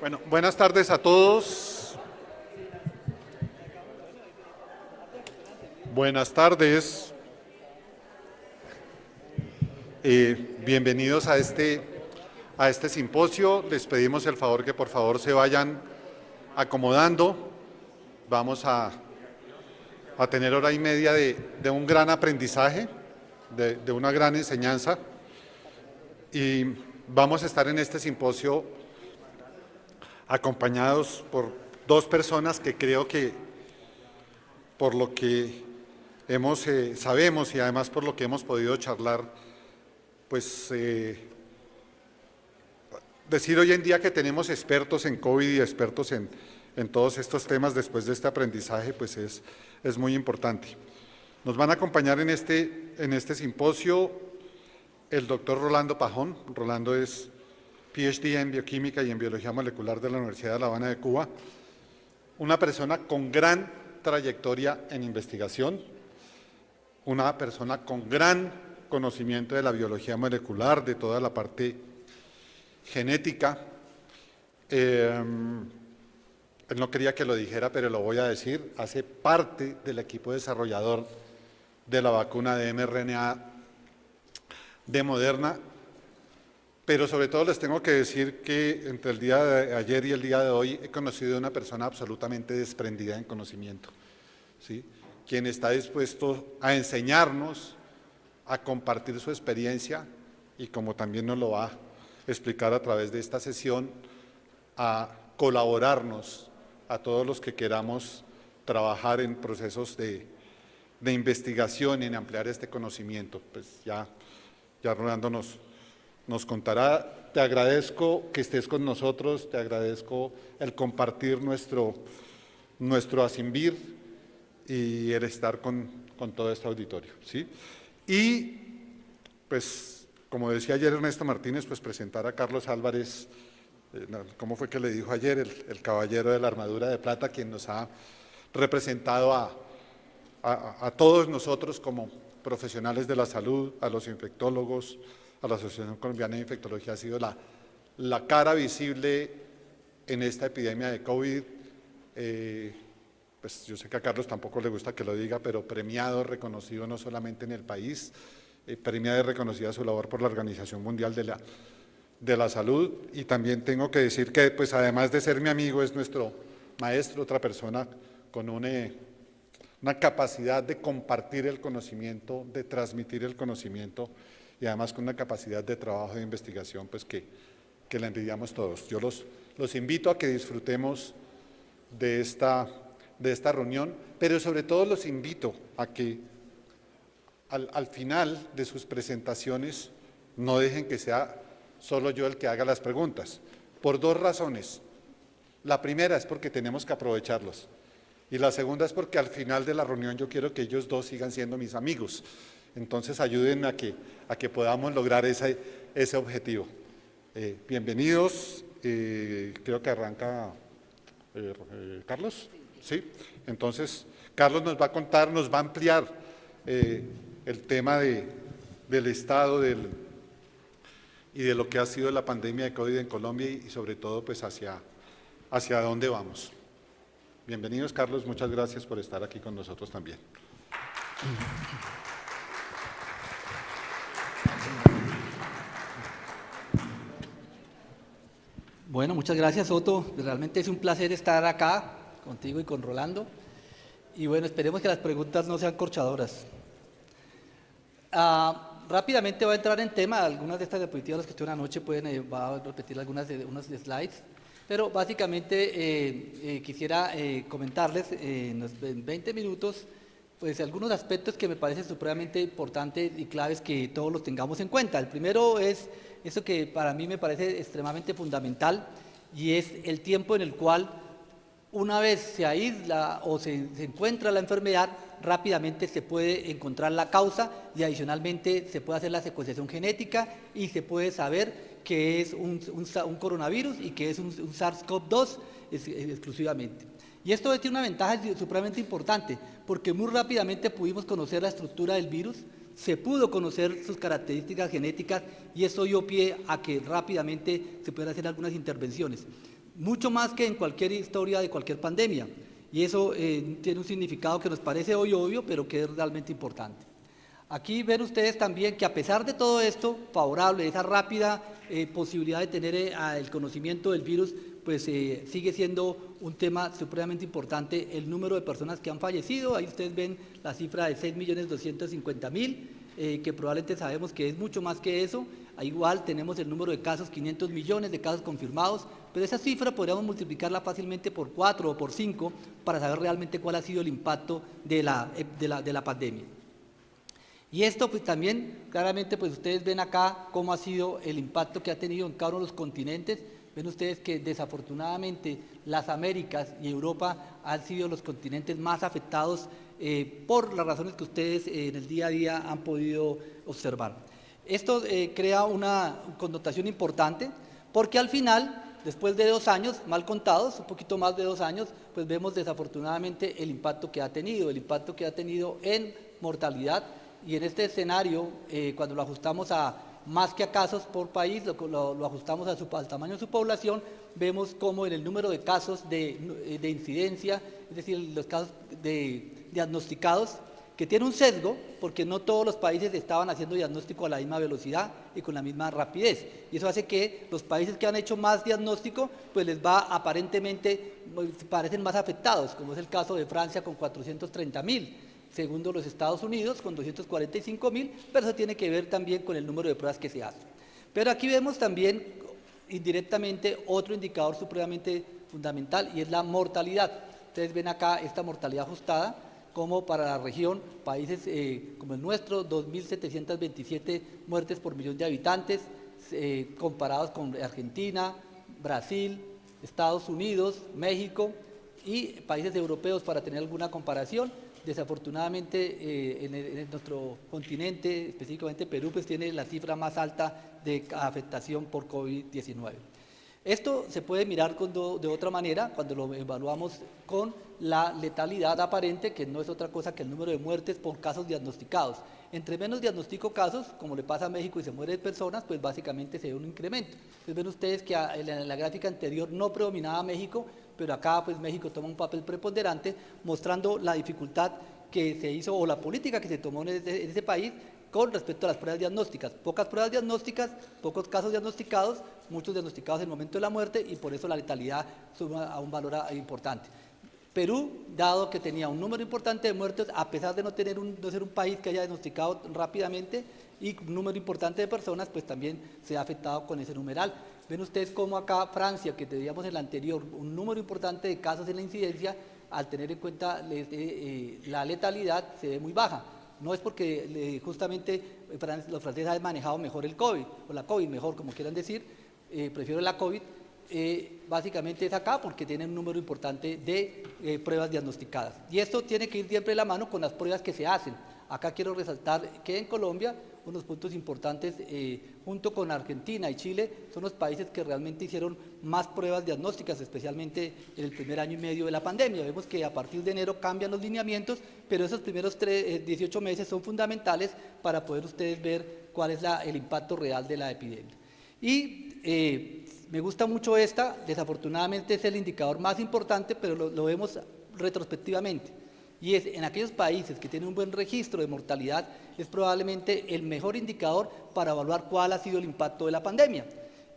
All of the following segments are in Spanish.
Bueno, buenas tardes a todos. Buenas tardes. Bienvenidos a este simposio. Les pedimos el favor que por favor se vayan acomodando. Vamos a tener hora y media de un gran aprendizaje, de una gran enseñanza. Y vamos a estar en este simposio acompañados por dos personas que creo que, por lo que sabemos y además por lo que hemos podido charlar, pues decir hoy en día que tenemos expertos en COVID y expertos en todos estos temas después de este aprendizaje, pues es muy importante. Nos van a acompañar en este simposio el doctor Rolando Pajón. Rolando es PhD en Bioquímica y en Biología Molecular de la Universidad de La Habana de Cuba, una persona con gran trayectoria en investigación, una persona con gran conocimiento de la biología molecular, de toda la parte genética. Él no quería que lo dijera, pero lo voy a decir, hace parte del equipo desarrollador de la vacuna de mRNA de Moderna. Pero sobre todo les tengo que decir que entre el día de ayer y el día de hoy he conocido a una persona absolutamente desprendida en conocimiento, ¿sí? Quien está dispuesto a enseñarnos, a compartir su experiencia y, como también nos lo va a explicar a través de esta sesión, a colaborarnos a todos los que queramos trabajar en procesos de investigación, en ampliar este conocimiento. Pues ya Rolando nos contará. Te agradezco que estés con nosotros, te agradezco el compartir nuestro asimbir y el estar con todo este auditorio, ¿sí? Y, pues, como decía ayer Ernesto Martínez, pues presentar a Carlos Álvarez, ¿cómo fue que le dijo ayer? El caballero de la armadura de plata, quien nos ha representado a todos nosotros como profesionales de la salud, a los infectólogos, a la Asociación Colombiana de Infectología. Ha sido la cara visible en esta epidemia de COVID. Pues yo sé que a Carlos tampoco le gusta que lo diga, pero premiado, reconocido no solamente en el país, premiada y reconocida su labor por la Organización Mundial de la Salud. Y también tengo que decir que, pues además de ser mi amigo, es nuestro maestro, otra persona con una capacidad de compartir el conocimiento, de transmitir el conocimiento, y además con una capacidad de trabajo de investigación, pues que la envidiamos todos. Yo los invito a que disfrutemos de esta reunión, pero sobre todo los invito a que al final de sus presentaciones no dejen que sea solo yo el que haga las preguntas, por dos razones. La primera es porque tenemos que aprovecharlos, y la segunda es porque al final de la reunión yo quiero que ellos dos sigan siendo mis amigos. Entonces ayúdenme a que podamos lograr ese objetivo. Bienvenidos. Creo que arranca Carlos. ¿Sí? Entonces, Carlos nos va a contar, nos va a ampliar el tema del estado y de lo que ha sido la pandemia de COVID en Colombia y sobre todo pues hacia dónde vamos. Bienvenidos, Carlos. Muchas gracias por estar aquí con nosotros también. Bueno, muchas gracias, Otto. Realmente es un placer estar acá contigo y con Rolando. Y bueno, esperemos que las preguntas no sean corchadoras. Rápidamente voy a entrar en tema. Algunas de estas diapositivas que estuve anoche va a repetir unos slides. Pero básicamente quisiera comentarles en 20 minutos pues algunos aspectos que me parecen supremamente importantes y claves que todos los tengamos en cuenta. El primero es eso que para mí me parece extremadamente fundamental, y es el tiempo en el cual, una vez se aísla o se encuentra la enfermedad, rápidamente se puede encontrar la causa y adicionalmente se puede hacer la secuenciación genética y se puede saber que es un coronavirus y que es un SARS-CoV-2 exclusivamente. Y esto tiene una ventaja supremamente importante, porque muy rápidamente pudimos conocer la estructura del virus, se pudo conocer sus características genéticas, y eso dio pie a que rápidamente se pudieran hacer algunas intervenciones. mucho más que en cualquier historia de cualquier pandemia. Y eso tiene un significado que nos parece hoy obvio, pero que es realmente importante. Aquí ven ustedes también que a pesar de todo esto favorable, esa rápida posibilidad de tener el conocimiento del virus, pues sigue siendo un tema supremamente importante el número de personas que han fallecido. Ahí ustedes ven la cifra de 6.250.000, que probablemente sabemos que es mucho más que eso. Igual tenemos el número de casos, 500 millones de casos confirmados, pero esa cifra podríamos multiplicarla fácilmente por 4 o por 5 para saber realmente cuál ha sido el impacto de la pandemia. Y esto pues también, claramente, pues ustedes ven acá cómo ha sido el impacto que ha tenido en cada uno de los continentes. Ven ustedes que desafortunadamente las Américas y Europa han sido los continentes más afectados por las razones que ustedes en el día a día han podido observar. Esto crea una connotación importante porque al final, después de 2 años, mal contados, un poquito más de 2 años, pues vemos desafortunadamente el impacto que ha tenido en mortalidad. Y en este escenario, cuando lo ajustamos a más que a casos por país, lo ajustamos al tamaño de su población, vemos como en el número de casos de incidencia, es decir, los casos diagnosticados, que tiene un sesgo, porque no todos los países estaban haciendo diagnóstico a la misma velocidad y con la misma rapidez. Y eso hace que los países que han hecho más diagnóstico, pues les va aparentemente, parecen más afectados, como es el caso de Francia con 430.000. Segundo los Estados Unidos con 245.000, pero eso tiene que ver también con el número de pruebas que se hacen. Pero aquí vemos también indirectamente otro indicador supremamente fundamental y es la mortalidad. Ustedes ven acá esta mortalidad ajustada como para la región, países como el nuestro, 2.727 muertes por millón de habitantes, comparados con Argentina, Brasil, Estados Unidos, México y países europeos para tener alguna comparación. Desafortunadamente en nuestro continente, específicamente Perú, pues tiene la cifra más alta de afectación por COVID-19. Esto se puede mirar de otra manera cuando lo evaluamos con la letalidad aparente, que no es otra cosa que el número de muertes por casos diagnosticados. Entre menos diagnostico casos, como le pasa a México y se mueren personas, pues básicamente se ve un incremento. Entonces ven ustedes que en la gráfica anterior no predominaba México, pero acá pues México toma un papel preponderante, mostrando la dificultad que se hizo o la política que se tomó en ese país con respecto a las pruebas diagnósticas. Pocas pruebas diagnósticas, pocos casos diagnosticados, muchos diagnosticados en el momento de la muerte y por eso la letalidad suma a un valor importante. Perú, dado que tenía un número importante de muertes, a pesar de no ser un país que haya diagnosticado rápidamente y un número importante de personas, pues también se ha afectado con ese numeral. Ven ustedes cómo acá Francia, que teníamos en el anterior un número importante de casos en la incidencia, al tener en cuenta la letalidad se ve muy baja. No es porque justamente los franceses han manejado mejor el COVID, o la COVID mejor, como quieran decir, prefiero la COVID, básicamente es acá porque tienen un número importante de pruebas diagnosticadas. Y esto tiene que ir siempre de la mano con las pruebas que se hacen. Acá quiero resaltar que en Colombia unos puntos importantes, junto con Argentina y Chile, son los países que realmente hicieron más pruebas diagnósticas, especialmente en el primer año y medio de la pandemia. Vemos que a partir de enero cambian los lineamientos, pero esos primeros 18 meses son fundamentales para poder ustedes ver cuál es el impacto real de la epidemia. Y me gusta mucho desafortunadamente es el indicador más importante, pero lo vemos retrospectivamente. Y es en aquellos países que tienen un buen registro de mortalidad, es probablemente el mejor indicador para evaluar cuál ha sido el impacto de la pandemia.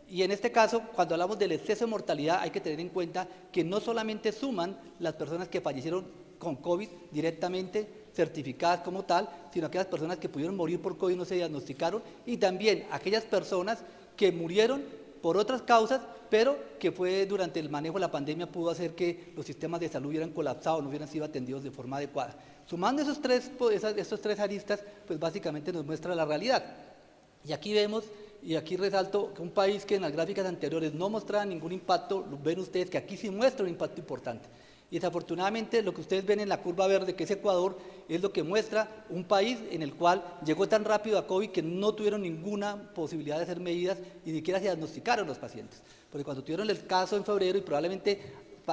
Y en este caso, cuando hablamos del exceso de mortalidad, hay que tener en cuenta que no solamente suman las personas que fallecieron con COVID directamente, certificadas como tal, sino aquellas personas que pudieron morir por COVID y no se diagnosticaron, y también aquellas personas que murieron por otras causas, pero que fue durante el manejo de la pandemia pudo hacer que los sistemas de salud hubieran colapsado, no hubieran sido atendidos de forma adecuada. Sumando estos tres aristas, pues básicamente nos muestra la realidad. Y aquí vemos, y aquí resalto, que un país que en las gráficas anteriores no mostraba ningún impacto, ven ustedes que aquí sí muestra un impacto importante. Y desafortunadamente lo que ustedes ven en la curva verde, que es Ecuador, es lo que muestra un país en el cual llegó tan rápido a COVID que no tuvieron ninguna posibilidad de hacer medidas y ni siquiera se diagnosticaron los pacientes. Porque cuando tuvieron el caso en febrero, y probablemente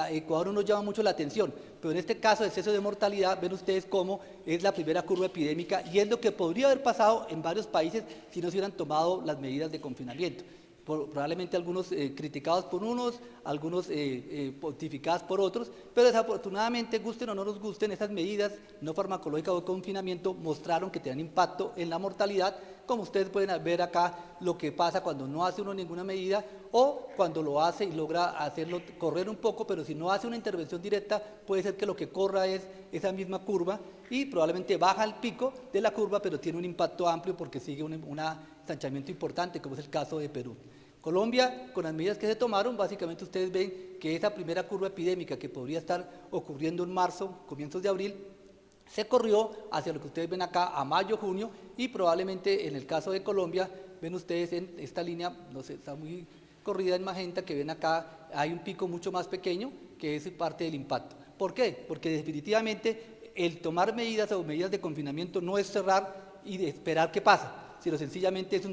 Ecuador no nos llama mucho la atención, pero en este caso de exceso de mortalidad, ven ustedes cómo es la primera curva epidémica y es lo que podría haber pasado en varios países si no se hubieran tomado las medidas de confinamiento. probablemente algunos criticados por unos, algunos pontificados por otros, pero desafortunadamente, gusten o no nos gusten, esas medidas no farmacológicas o de confinamiento mostraron que tenían impacto en la mortalidad, como ustedes pueden ver acá lo que pasa cuando no hace uno ninguna medida o cuando lo hace y logra hacerlo correr un poco, pero si no hace una intervención directa puede ser que lo que corra es esa misma curva y probablemente baja el pico de la curva, pero tiene un impacto amplio porque sigue un estancamiento importante, como es el caso de Perú. Colombia, con las medidas que se tomaron, básicamente ustedes ven que esa primera curva epidémica que podría estar ocurriendo en marzo, comienzos de abril, se corrió hacia lo que ustedes ven acá a mayo, junio y probablemente en el caso de Colombia, ven ustedes en esta línea, no sé, está muy corrida en magenta, que ven acá, hay un pico mucho más pequeño que es parte del impacto. ¿Por qué? Porque definitivamente el tomar medidas o medidas de confinamiento no es cerrar y esperar qué pasa, sino sencillamente es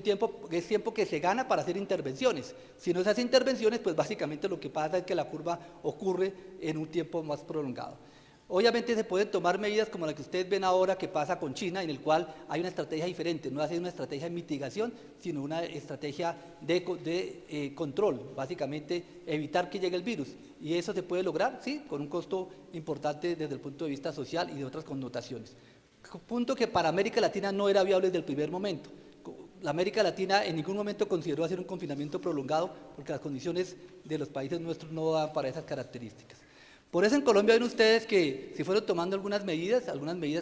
tiempo que se gana para hacer intervenciones. Si no se hace intervenciones, pues básicamente lo que pasa es que la curva ocurre en un tiempo más prolongado. Obviamente se pueden tomar medidas como la que ustedes ven ahora que pasa con China, en el cual hay una estrategia diferente, no es una estrategia de mitigación, sino una estrategia de control, básicamente evitar que llegue el virus. Y eso se puede lograr, sí, con un costo importante desde el punto de vista social y de otras connotaciones. Punto que para América Latina no era viable desde el primer momento. La América Latina en ningún momento consideró hacer un confinamiento prolongado porque las condiciones de los países nuestros no dan para esas características. Por eso en Colombia ven ustedes que se fueron tomando algunas medidas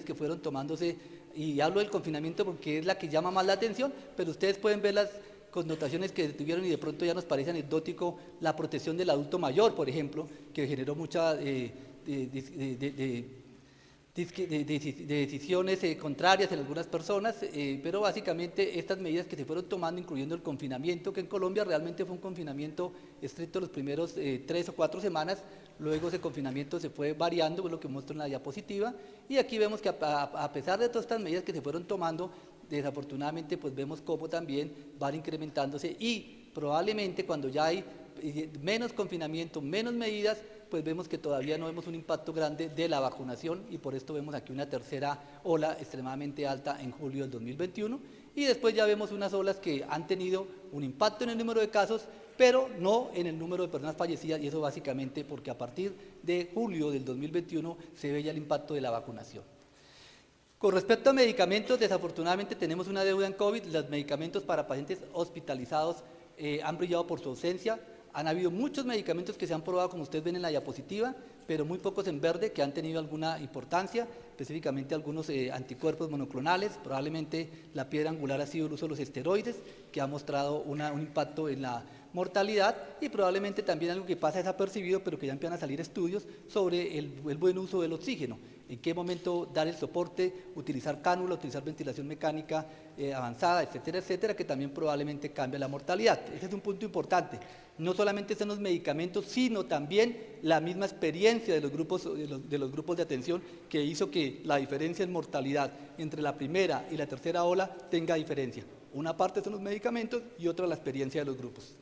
que fueron tomándose, y hablo del confinamiento porque es la que llama más la atención, pero ustedes pueden ver las connotaciones que tuvieron y de pronto ya nos parece anecdótico la protección del adulto mayor, por ejemplo, que generó mucha decisiones contrarias en algunas personas, pero básicamente estas medidas que se fueron tomando, incluyendo el confinamiento, que en Colombia realmente fue un confinamiento estricto los primeros 3 o 4 semanas, luego ese confinamiento se fue variando, es lo que muestro en la diapositiva, y aquí vemos que a pesar de todas estas medidas que se fueron tomando, desafortunadamente pues vemos cómo también van incrementándose y probablemente cuando ya hay menos confinamiento, menos medidas, pues vemos que todavía no vemos un impacto grande de la vacunación y por esto vemos aquí una tercera ola extremadamente alta en julio del 2021 y después ya vemos unas olas que han tenido un impacto en el número de casos, pero no en el número de personas fallecidas y eso básicamente porque a partir de julio del 2021 se ve ya el impacto de la vacunación. Con respecto a medicamentos, desafortunadamente tenemos una deuda en COVID, los medicamentos para pacientes hospitalizados han brillado por su ausencia. Han habido muchos medicamentos que se han probado, como ustedes ven en la diapositiva, pero muy pocos en verde que han tenido alguna importancia, específicamente algunos anticuerpos monoclonales, probablemente la piedra angular ha sido el uso de los esteroides, que ha mostrado un impacto en la mortalidad y probablemente también algo que pasa desapercibido, pero que ya empiezan a salir estudios sobre el buen uso del oxígeno, en qué momento dar el soporte, utilizar cánula, utilizar ventilación mecánica avanzada, etcétera, etcétera, que también probablemente cambia la mortalidad. Ese es un punto importante. No solamente son los medicamentos, sino también la misma experiencia de los grupos de atención que hizo que la diferencia en mortalidad entre la primera y la tercera ola tenga diferencia. Una parte son los medicamentos y otra la experiencia de los grupos.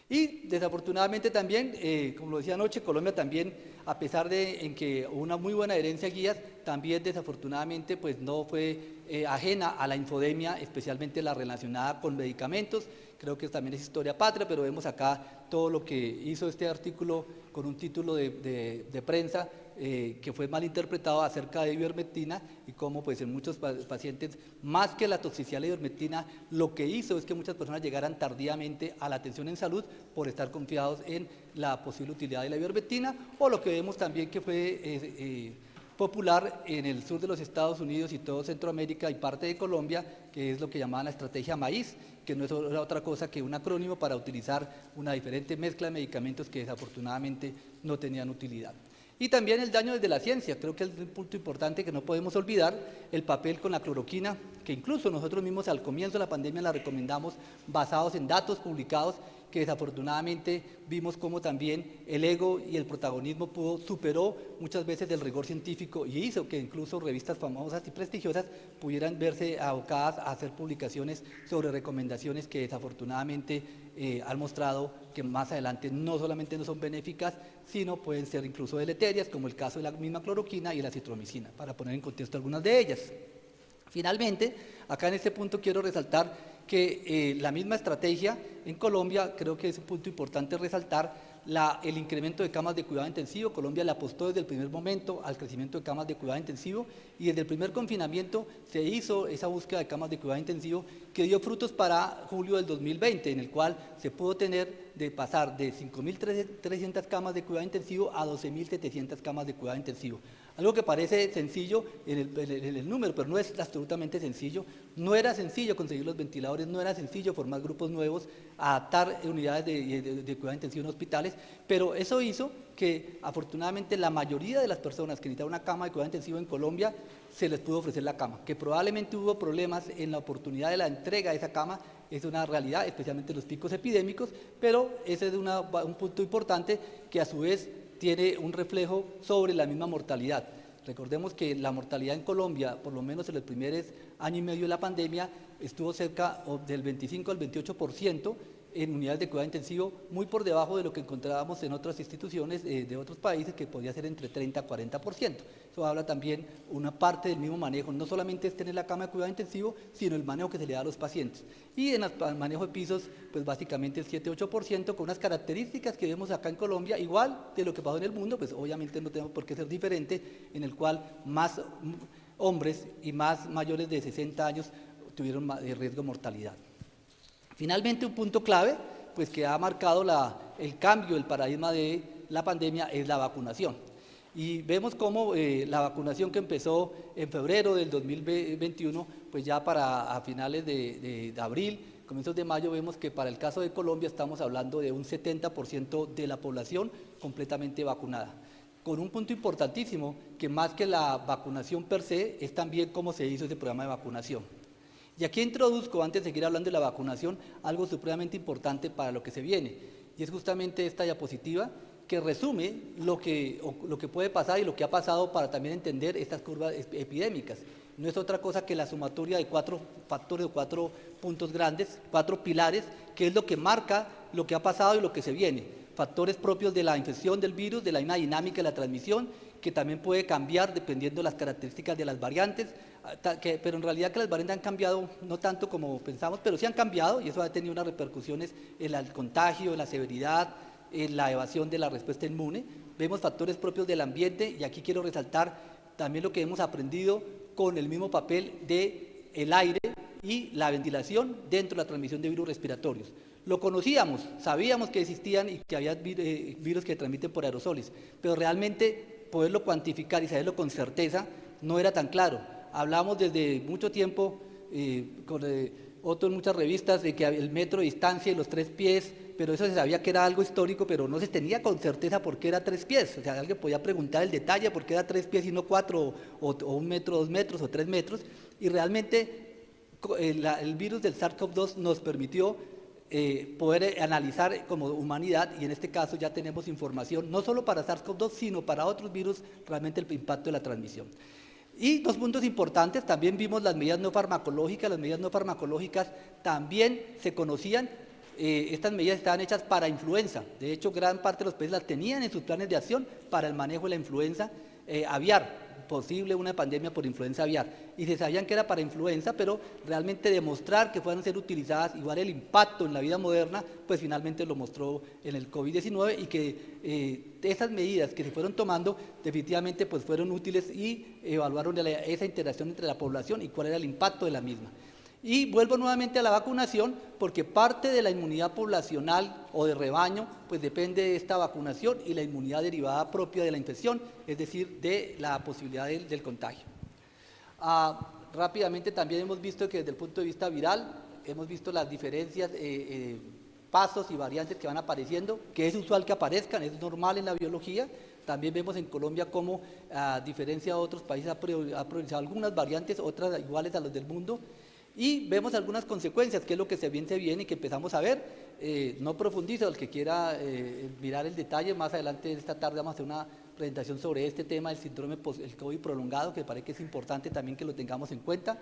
Y desafortunadamente también, como lo decía anoche, Colombia también, a pesar de en que hubo una muy buena adherencia a guías, también desafortunadamente pues no fue ajena a la infodemia, especialmente la relacionada con medicamentos. Creo que también es historia patria, pero vemos acá todo lo que hizo este artículo con un título de prensa que fue mal interpretado acerca de ivermectina y cómo pues en muchos pacientes, más que la toxicidad de la ivermectina, lo que hizo es que muchas personas llegaran tardíamente a la atención en salud por estar confiados en la posible utilidad de la ivermectina, o lo que vemos también que fue popular en el sur de los Estados Unidos y todo Centroamérica y parte de Colombia, que es lo que llamaban la estrategia maíz, que no es otra cosa que un acrónimo para utilizar una diferente mezcla de medicamentos que desafortunadamente no tenían utilidad. Y también el daño desde la ciencia, creo que es un punto importante que no podemos olvidar, el papel con la cloroquina, que incluso nosotros mismos al comienzo de la pandemia la recomendamos basados en datos publicados, que desafortunadamente vimos cómo también el ego y el protagonismo superó muchas veces el rigor científico y hizo que incluso revistas famosas y prestigiosas pudieran verse abocadas a hacer publicaciones sobre recomendaciones que desafortunadamente han mostrado que más adelante no solamente no son benéficas, sino pueden ser incluso deleterias, como el caso de la misma cloroquina y la citromicina, para poner en contexto algunas de ellas. Finalmente, acá en este punto quiero resaltar que la misma estrategia en Colombia, creo que es un punto importante resaltar, el incremento de camas de cuidado intensivo. Colombia le apostó desde el primer momento al crecimiento de camas de cuidado intensivo y desde el primer confinamiento se hizo esa búsqueda de camas de cuidado intensivo que dio frutos para julio del 2020, en el cual se pudo pasar de 5.300 camas de cuidado intensivo a 12.700 camas de cuidado intensivo. Algo que parece sencillo en el número, pero no es absolutamente sencillo. No era sencillo conseguir los ventiladores, no era sencillo formar grupos nuevos, adaptar unidades de cuidado intensivo en hospitales, pero eso hizo que afortunadamente la mayoría de las personas que necesitaban una cama de cuidado intensivo en Colombia se les pudo ofrecer la cama. Que probablemente hubo problemas en la oportunidad de la entrega de esa cama, es una realidad, especialmente en los picos epidémicos, pero ese es un punto importante que a su vez tiene un reflejo sobre la misma mortalidad. Recordemos que la mortalidad en Colombia, por lo menos en los primeros año y medio de la pandemia, estuvo cerca del 25 al 28% en unidades de cuidado intensivo, muy por debajo de lo que encontrábamos en otras instituciones de otros países, que podía ser entre 30 a 40%. Eso habla también una parte del mismo manejo, no solamente es tener la cama de cuidado intensivo, sino el manejo que se le da a los pacientes. Y en el manejo de pisos, pues básicamente el 7-8%, con unas características que vemos acá en Colombia, igual de lo que pasó en el mundo, pues obviamente no tenemos por qué ser diferente, en el cual más hombres y más mayores de 60 años tuvieron riesgo de mortalidad. Finalmente, un punto clave, pues que ha marcado el cambio, el paradigma de la pandemia, es la vacunación. Y vemos cómo la vacunación que empezó en febrero del 2021, pues ya a finales de abril, comienzos de mayo, vemos que para el caso de Colombia estamos hablando de un 70% de la población completamente vacunada. Con un punto importantísimo, que más que la vacunación per se, es también cómo se hizo ese programa de vacunación. Y aquí introduzco, antes de seguir hablando de la vacunación, algo supremamente importante para lo que se viene, y es justamente esta diapositiva que resume lo que puede pasar y lo que ha pasado para también entender estas curvas epidémicas. No es otra cosa que la sumatoria de 4 factores o 4 puntos grandes, 4 pilares, que es lo que marca lo que ha pasado y lo que se viene. Factores propios de la infección del virus, de la misma dinámica de la transmisión, que también puede cambiar dependiendo de las características de las variantes, pero en realidad que las variantes han cambiado no tanto como pensamos, pero sí han cambiado y eso ha tenido unas repercusiones en el contagio, en la severidad, en la evasión de la respuesta inmune. Vemos factores propios del ambiente y aquí quiero resaltar también lo que hemos aprendido con el mismo papel del aire y la ventilación dentro de la transmisión de virus respiratorios. Lo conocíamos, sabíamos que existían y que había virus que transmiten por aerosoles, pero realmente poderlo cuantificar y saberlo con certeza no era tan claro. Hablamos desde mucho tiempo con Otto en muchas revistas de que el metro de distancia y los 3 pies, pero eso se sabía que era algo histórico, pero no se tenía con certeza por qué era 3 pies. O sea, alguien podía preguntar el detalle por qué era 3 pies y no 4 o 1 metro, 2 metros o 3 metros. Y realmente el virus del SARS-CoV-2 nos permitió poder analizar como humanidad, y en este caso ya tenemos información no solo para SARS-CoV-2, sino para otros virus, realmente el impacto de la transmisión. Y 2 puntos importantes, también vimos las medidas no farmacológicas. Las medidas no farmacológicas también se conocían, estas medidas estaban hechas para influenza, de hecho gran parte de los países las tenían en sus planes de acción para el manejo de la influenza aviar, posible una pandemia por influenza aviar, y se sabían que era para influenza, pero realmente demostrar que fueran a ser utilizadas, igual el impacto en la vida moderna, pues finalmente lo mostró en el COVID-19, y que esas medidas que se fueron tomando definitivamente pues fueron útiles y evaluaron esa interacción entre la población y cuál era el impacto de la misma. Y vuelvo nuevamente a la vacunación, porque parte de la inmunidad poblacional o de rebaño, pues depende de esta vacunación y la inmunidad derivada propia de la infección, es decir, de la posibilidad del contagio. Rápidamente también hemos visto que desde el punto de vista viral, hemos visto las diferencias, pasos y variantes que van apareciendo, que es usual que aparezcan, es normal en la biología. También vemos en Colombia cómo, a diferencia de otros países, ha priorizado algunas variantes, otras iguales a los del mundo. Y vemos algunas consecuencias, que es lo que se viene y que empezamos a ver. No profundizo, el que quiera mirar el detalle, más adelante esta tarde vamos a hacer una presentación sobre este tema del síndrome el COVID prolongado, que parece que es importante también que lo tengamos en cuenta.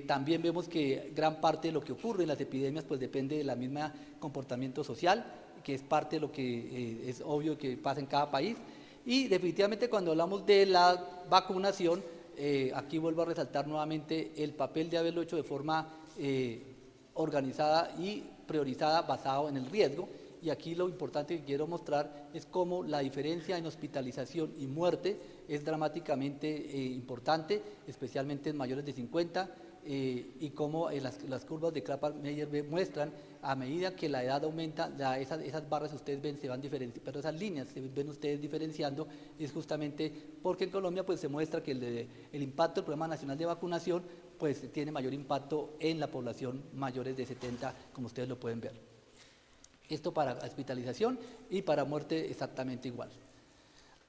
También vemos que gran parte de lo que ocurre en las epidemias pues depende de la misma comportamiento social, que es parte de lo que es obvio que pasa en cada país. Y definitivamente cuando hablamos de la vacunación, aquí vuelvo a resaltar nuevamente el papel de haberlo hecho de forma organizada y priorizada basado en el riesgo. Y aquí lo importante que quiero mostrar es cómo la diferencia en hospitalización y muerte es dramáticamente importante, especialmente en mayores de 50, y cómo las curvas de Kaplan-Meier muestran a medida que la edad aumenta, esas barras que ustedes ven se van diferenciando, pero esas líneas se ven ustedes diferenciando, es justamente porque en Colombia pues se muestra que el impacto del Programa Nacional de Vacunación pues tiene mayor impacto en la población mayores de 70, como ustedes lo pueden ver. Esto para hospitalización y para muerte exactamente igual.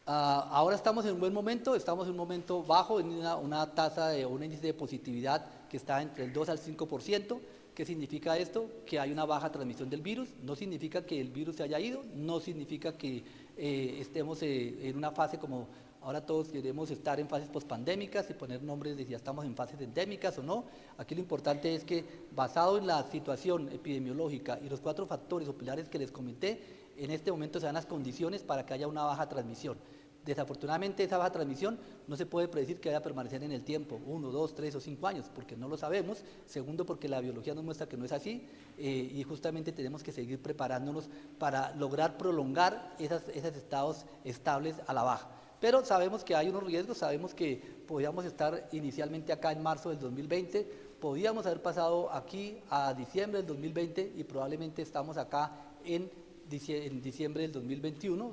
Ahora estamos en un buen momento, estamos en un momento bajo, en una tasa de un índice de positividad que está entre el 2 al 5%. ¿Qué significa esto? Que hay una baja transmisión del virus, no significa que el virus se haya ido, no significa que estemos en una fase como ahora todos queremos estar en fases pospandémicas y poner nombres de si ya estamos en fases endémicas o no. Aquí lo importante es que basado en la situación epidemiológica y los 4 factores o pilares que les comenté, en este momento se dan las condiciones para que haya una baja transmisión. Desafortunadamente esa baja transmisión no se puede predecir que vaya a permanecer en el tiempo, 1, 2, 3 o 5 años, porque no lo sabemos. Segundo, porque la biología nos muestra que no es así, y justamente tenemos que seguir preparándonos para lograr prolongar esos estados estables a la baja. Pero sabemos que hay unos riesgos, sabemos que podíamos estar inicialmente acá en marzo del 2020, podíamos haber pasado aquí a diciembre del 2020 y probablemente estamos acá en diciembre del 2021,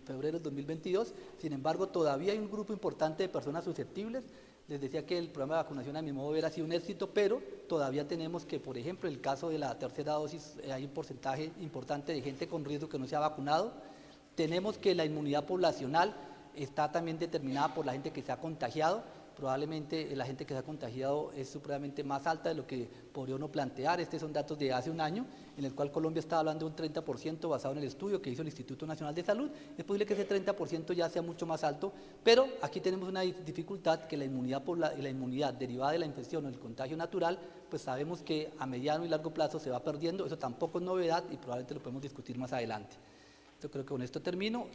febrero del 2022. Sin embargo, todavía hay un grupo importante de personas susceptibles. Les decía que el programa de vacunación, a mi modo de ver, ha sido un éxito, pero todavía tenemos que, por ejemplo, en el caso de la tercera dosis, hay un porcentaje importante de gente con riesgo que no se ha vacunado. Tenemos que la inmunidad poblacional está también determinada por la gente que se ha contagiado. Probablemente la gente que se ha contagiado es supremamente más alta de lo que podría uno plantear. Estos son datos de hace un año, en el cual Colombia está hablando de un 30% basado en el estudio que hizo el Instituto Nacional de Salud. Es posible que ese 30% ya sea mucho más alto, pero aquí tenemos una dificultad, que la inmunidad derivada de la infección o el contagio natural, pues sabemos que a mediano y largo plazo se va perdiendo. Eso tampoco es novedad y probablemente lo podemos discutir más adelante. Yo creo que con esto termino.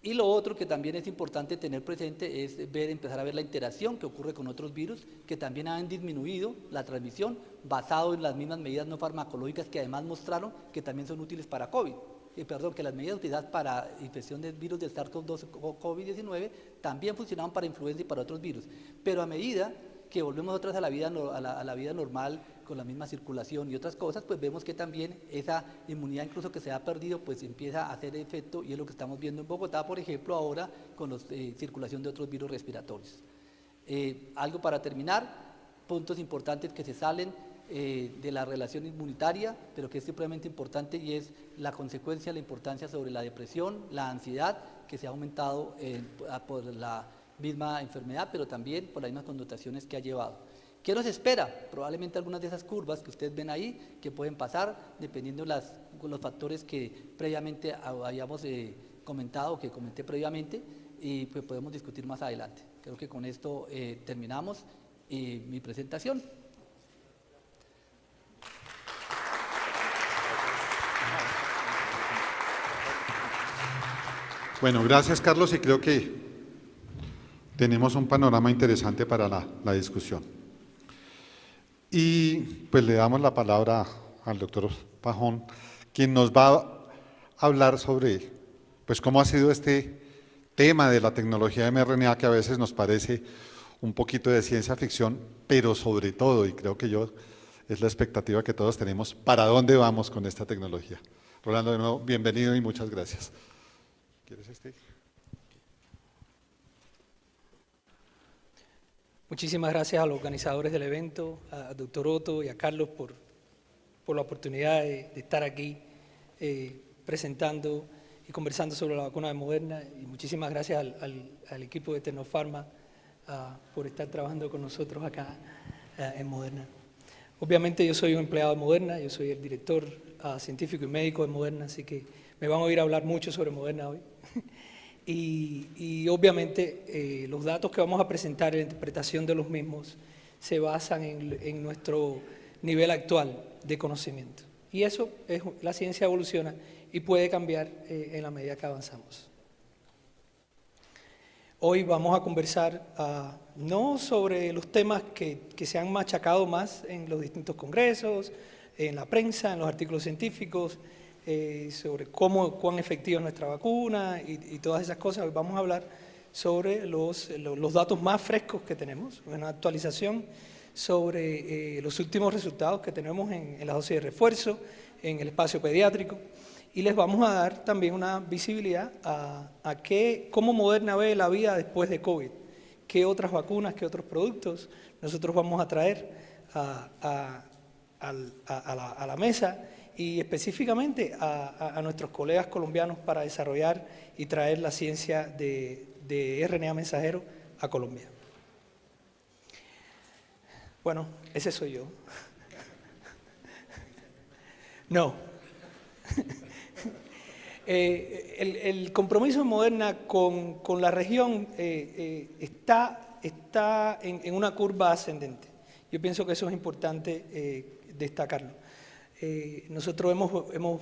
Y lo otro que también es importante tener presente es empezar a ver la interacción que ocurre con otros virus que también han disminuido la transmisión basado en las mismas medidas no farmacológicas que además mostraron que también son útiles para COVID. Que las medidas utilizadas para infección del virus del SARS-CoV-2 o COVID-19 también funcionaban para influenza y para otros virus. Pero a medida que volvemos otras a la vida normal, con la misma circulación y otras cosas, pues vemos que también esa inmunidad incluso que se ha perdido, pues empieza a hacer efecto, y es lo que estamos viendo en Bogotá, por ejemplo, ahora con la circulación de otros virus respiratorios. Algo para terminar, puntos importantes que se salen de la relación inmunitaria, pero que es supremamente importante, y es la consecuencia, la importancia sobre la depresión, la ansiedad, que se ha aumentado por la misma enfermedad, pero también por las mismas connotaciones que ha llevado. ¿Qué nos espera? Probablemente algunas de esas curvas que ustedes ven ahí, que pueden pasar dependiendo de los factores que previamente habíamos comentado, que comenté previamente, y pues podemos discutir más adelante. Creo que con esto terminamos mi presentación. Bueno, gracias Carlos, y creo que tenemos un panorama interesante para la discusión. Y pues le damos la palabra al doctor Pajón, quien nos va a hablar sobre pues cómo ha sido este tema de la tecnología de mRNA, que a veces nos parece un poquito de ciencia ficción, pero sobre todo, y creo que es la expectativa que todos tenemos, ¿para dónde vamos con esta tecnología? Rolando, de nuevo, bienvenido y muchas gracias. ¿Quieres este? Muchísimas gracias a los organizadores del evento, al doctor Otto y a Carlos por la oportunidad de estar aquí presentando y conversando sobre la vacuna de Moderna, y muchísimas gracias al equipo de Tecnofarma por estar trabajando con nosotros acá en Moderna. Obviamente yo soy un empleado de Moderna, yo soy el director científico y médico de Moderna, así que me van a oír hablar mucho sobre Moderna hoy. Y obviamente los datos que vamos a presentar, la interpretación de los mismos, se basan en nuestro nivel actual de conocimiento. Y eso la ciencia evoluciona y puede cambiar en la medida que avanzamos. Hoy vamos a conversar no sobre los temas que se han machacado más en los distintos congresos, en la prensa, en los artículos científicos, sobre cuán efectiva es nuestra vacuna y todas esas cosas. Hoy vamos a hablar sobre los datos más frescos que tenemos, una actualización sobre los últimos resultados que tenemos en la dosis de refuerzo, en el espacio pediátrico, y les vamos a dar también una visibilidad a cómo Moderna ve la vida después de COVID, qué otras vacunas, qué otros productos nosotros vamos a traer a la mesa y específicamente a nuestros colegas colombianos para desarrollar y traer la ciencia de RNA mensajero a Colombia. Bueno, ese soy yo. No. El compromiso de Moderna con la región está en una curva ascendente. Yo pienso que eso es importante destacarlo. Nosotros hemos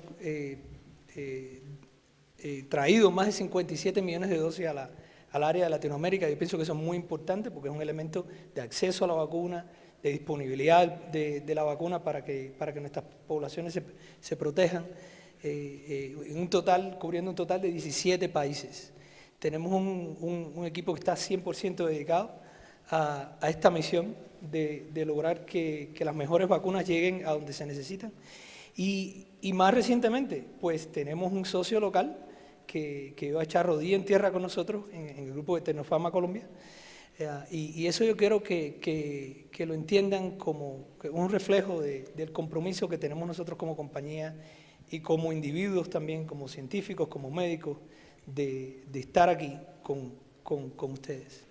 traído más de 57 millones de dosis al área de Latinoamérica. Yo pienso que eso es muy importante porque es un elemento de acceso a la vacuna, de disponibilidad de la vacuna para que nuestras poblaciones se protejan. Cubriendo un total de 17 países. Tenemos un equipo que está 100% dedicado a esta misión de lograr que las mejores vacunas lleguen a donde se necesitan. Y más recientemente, pues tenemos un socio local que iba a echar rodilla en tierra con nosotros en el grupo de Tecnofarma Colombia. Y eso yo quiero que lo entiendan como un reflejo del compromiso que tenemos nosotros como compañía y como individuos también, como científicos, como médicos, de estar aquí con ustedes.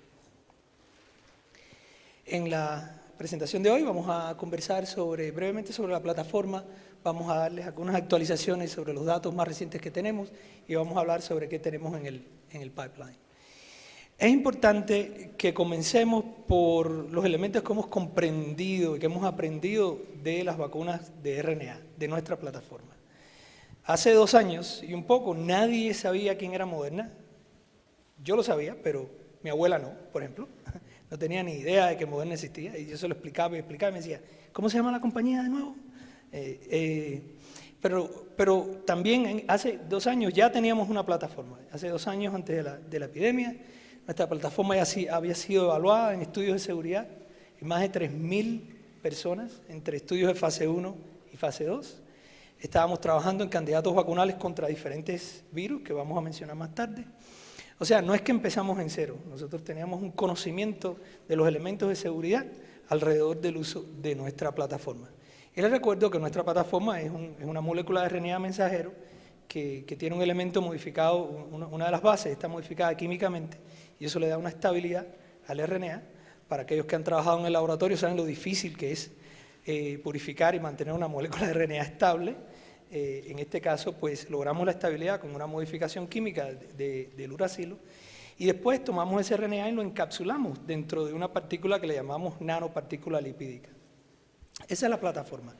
En la presentación de hoy vamos a conversar brevemente sobre la plataforma, vamos a darles algunas actualizaciones sobre los datos más recientes que tenemos y vamos a hablar sobre qué tenemos en el pipeline. Es importante que comencemos por los elementos que hemos comprendido y que hemos aprendido de las vacunas de RNA, de nuestra plataforma. Hace 2 años y un poco nadie sabía quién era Moderna. Yo lo sabía, pero mi abuela no, por ejemplo. No tenía ni idea de que Moderna existía y yo se lo explicaba y me decía, ¿cómo se llama la compañía de nuevo? Pero también hace 2 años ya teníamos una plataforma. Hace 2 años antes de la epidemia, nuestra plataforma ya había sido evaluada en estudios de seguridad en más de 3.000 personas entre estudios de fase 1 y fase 2. Estábamos trabajando en candidatos vacunales contra diferentes virus que vamos a mencionar más tarde. O sea, no es que empezamos en cero, nosotros teníamos un conocimiento de los elementos de seguridad alrededor del uso de nuestra plataforma. Y les recuerdo que nuestra plataforma es una molécula de RNA mensajero que tiene un elemento modificado, una de las bases está modificada químicamente y eso le da una estabilidad al RNA. Para aquellos que han trabajado en el laboratorio saben lo difícil que es purificar y mantener una molécula de RNA estable. En este caso, pues logramos la estabilidad con una modificación química del uracilo y después tomamos ese RNA y lo encapsulamos dentro de una partícula que le llamamos nanopartícula lipídica. Esa es la plataforma.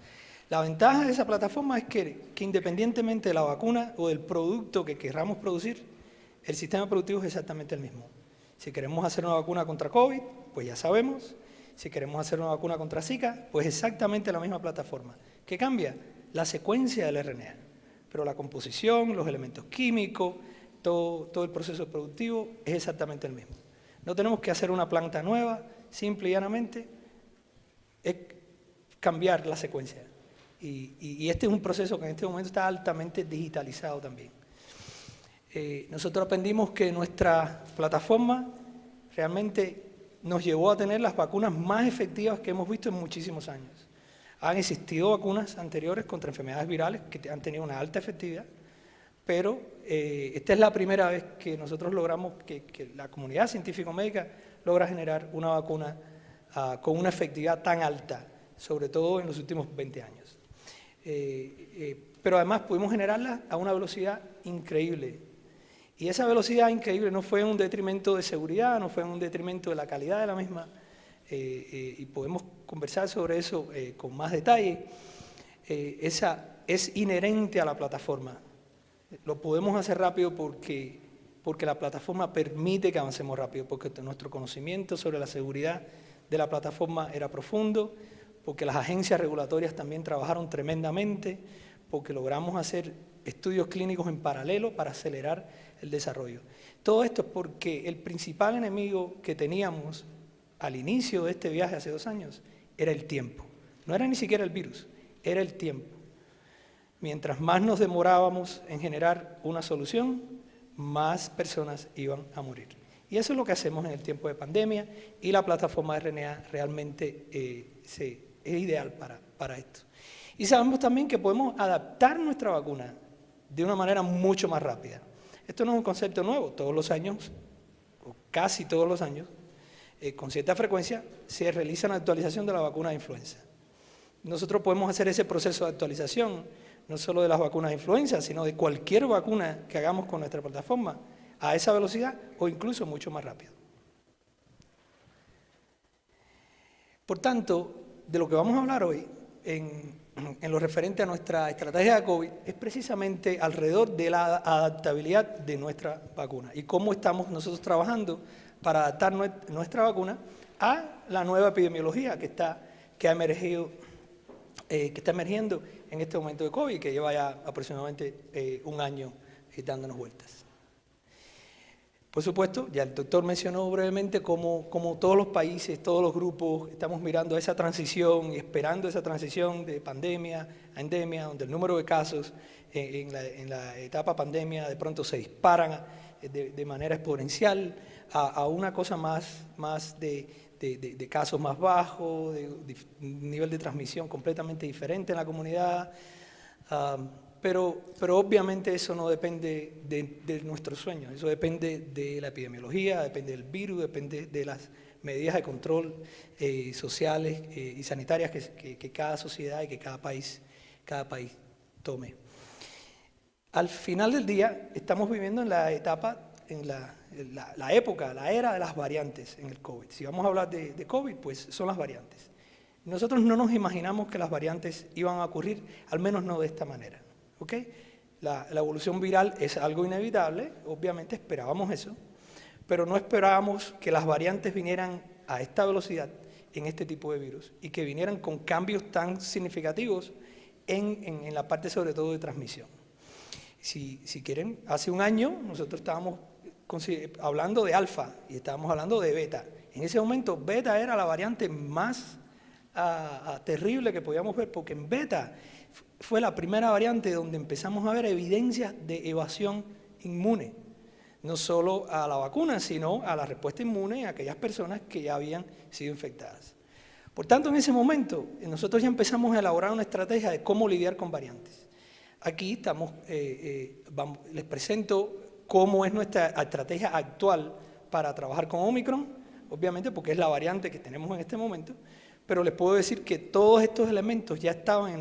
La ventaja de esa plataforma es que independientemente de la vacuna o del producto que queramos producir, el sistema productivo es exactamente el mismo. Si queremos hacer una vacuna contra COVID, pues ya sabemos. Si queremos hacer una vacuna contra Zika, pues exactamente la misma plataforma. ¿Qué cambia? La secuencia del RNA, pero la composición, los elementos químicos, todo el proceso productivo es exactamente el mismo. No tenemos que hacer una planta nueva, simple y llanamente es cambiar la secuencia. Y este es un proceso que en este momento está altamente digitalizado también. Nosotros aprendimos que nuestra plataforma realmente nos llevó a tener las vacunas más efectivas que hemos visto en muchísimos años. Han existido vacunas anteriores contra enfermedades virales que han tenido una alta efectividad, pero esta es la primera vez que nosotros logramos que la comunidad científico-médica logra generar una vacuna con una efectividad tan alta, sobre todo en los últimos 20 años. Pero además pudimos generarla a una velocidad increíble. Y esa velocidad increíble no fue en un detrimento de seguridad, no fue en un detrimento de la calidad de la misma, y podemos conversar sobre eso con más detalle. Esa es inherente a la plataforma. Lo podemos hacer rápido porque porque la plataforma permite que avancemos rápido, porque nuestro conocimiento sobre la seguridad de la plataforma era profundo, porque las agencias regulatorias también trabajaron tremendamente, porque logramos hacer estudios clínicos en paralelo para acelerar el desarrollo. Todo esto es porque el principal enemigo que teníamos al inicio de este viaje hace 2 años era el tiempo. No era ni siquiera el virus, era el tiempo. Mientras más nos demorábamos en generar una solución, más personas iban a morir. Y eso es lo que hacemos en el tiempo de pandemia, y la plataforma de RNA realmente es ideal para esto. Y sabemos también que podemos adaptar nuestra vacuna de una manera mucho más rápida. Esto no es un concepto nuevo. Todos los años, o casi todos los años, con cierta frecuencia, se realiza una actualización de la vacuna de influenza. Nosotros podemos hacer ese proceso de actualización, no solo de las vacunas de influenza, sino de cualquier vacuna que hagamos con nuestra plataforma, a esa velocidad o incluso mucho más rápido. Por tanto, de lo que vamos a hablar hoy, en lo referente a nuestra estrategia de COVID, es precisamente alrededor de la adaptabilidad de nuestra vacuna y cómo estamos nosotros trabajando para adaptar nuestra vacuna a la nueva epidemiología que está emergiendo en este momento de COVID, que lleva ya aproximadamente 1 año dándonos vueltas. Por supuesto, ya el doctor mencionó brevemente cómo todos los países, todos los grupos, estamos mirando esa transición y esperando esa transición de pandemia a endemia, donde el número de casos en la etapa pandemia de pronto se disparan de manera exponencial a una cosa más de casos más bajos, de un nivel de transmisión completamente diferente en la comunidad. Pero obviamente eso no depende de nuestros sueños, eso depende de la epidemiología, depende del virus, depende de las medidas de control sociales y sanitarias que cada sociedad y que cada país tome. Al final del día estamos viviendo en la etapa, en la época, la era de las variantes en el COVID. Si vamos a hablar de COVID, pues son las variantes. Nosotros no nos imaginamos que las variantes iban a ocurrir, al menos no de esta manera. ¿Okay? La evolución viral es algo inevitable, obviamente esperábamos eso, pero no esperábamos que las variantes vinieran a esta velocidad en este tipo de virus y que vinieran con cambios tan significativos en la parte sobre todo de transmisión. Si quieren, hace 1 año nosotros estábamos hablando de alfa y estábamos hablando de beta. En ese momento beta era la variante más terrible que podíamos ver, porque en beta fue la primera variante donde empezamos a ver evidencias de evasión inmune, no solo a la vacuna, sino a la respuesta inmune a aquellas personas que ya habían sido infectadas. Por tanto, en ese momento, nosotros ya empezamos a elaborar una estrategia de cómo lidiar con variantes. Aquí estamos, les presento cómo es nuestra estrategia actual para trabajar con Omicron, obviamente porque es la variante que tenemos en este momento, pero les puedo decir que todos estos elementos ya estaban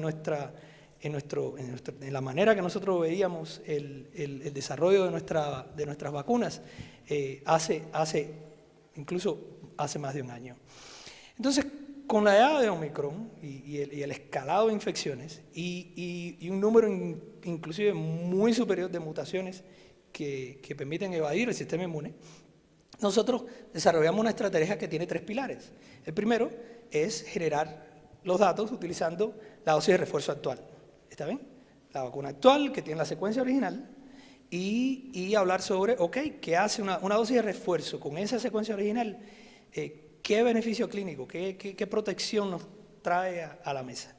en la manera que nosotros veíamos el desarrollo de nuestras vacunas incluso hace más de 1 año. Entonces, con la llegada de Omicron y el escalado de infecciones y un número inclusive muy superior de mutaciones que permiten evadir el sistema inmune, nosotros desarrollamos una estrategia que tiene 3 pilares. El primero es generar los datos utilizando la dosis de refuerzo actual. ¿Está bien? La vacuna actual que tiene la secuencia original y hablar sobre, ¿qué hace una dosis de refuerzo con esa secuencia original? ¿Qué beneficio clínico, qué protección nos trae a la mesa?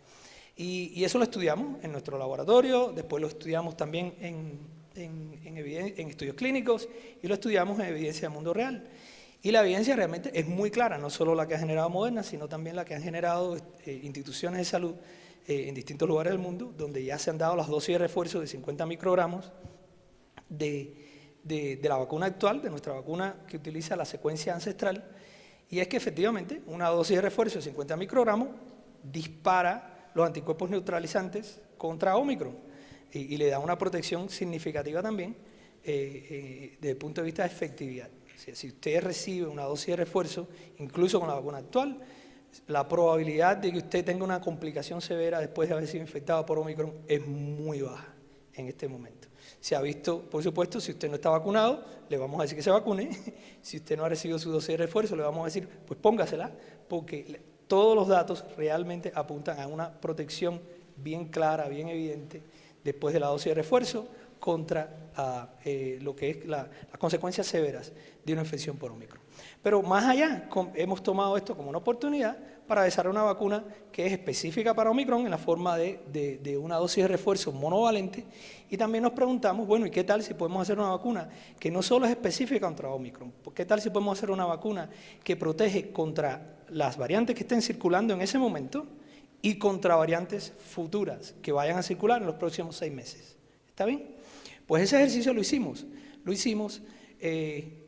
Y eso lo estudiamos en nuestro laboratorio, después lo estudiamos también en estudios clínicos y lo estudiamos en evidencia del mundo real. Y la evidencia realmente es muy clara, no solo la que ha generado Moderna, sino también la que han generado instituciones de salud en distintos lugares del mundo, donde ya se han dado las dosis de refuerzo de 50 microgramos de la vacuna actual, de nuestra vacuna que utiliza la secuencia ancestral, y es que efectivamente una dosis de refuerzo de 50 microgramos dispara los anticuerpos neutralizantes contra Omicron y le da una protección significativa también desde el punto de vista de efectividad. Si usted recibe una dosis de refuerzo, incluso con la vacuna actual, la probabilidad de que usted tenga una complicación severa después de haber sido infectado por Omicron es muy baja. en este momento. Se ha visto, por supuesto, si usted no está vacunado, le vamos a decir que se vacune. Si usted no ha recibido su dosis de refuerzo, le vamos a decir, pues póngasela, porque todos los datos realmente apuntan a una protección bien clara, bien evidente, después de la dosis de refuerzo, contra lo que es las consecuencias severas de una infección por Omicron. Pero más allá, hemos tomado esto como una oportunidad para desarrollar una vacuna que es específica para Omicron en la forma de una dosis de refuerzo monovalente, y también nos preguntamos, bueno, ¿y qué tal si podemos hacer una vacuna que no solo es específica contra Omicron? ¿Qué tal si podemos hacer una vacuna que protege contra las variantes que estén circulando en ese momento y contra variantes futuras que vayan a circular en los próximos 6 meses? ¿Está bien? Pues ese ejercicio lo hicimos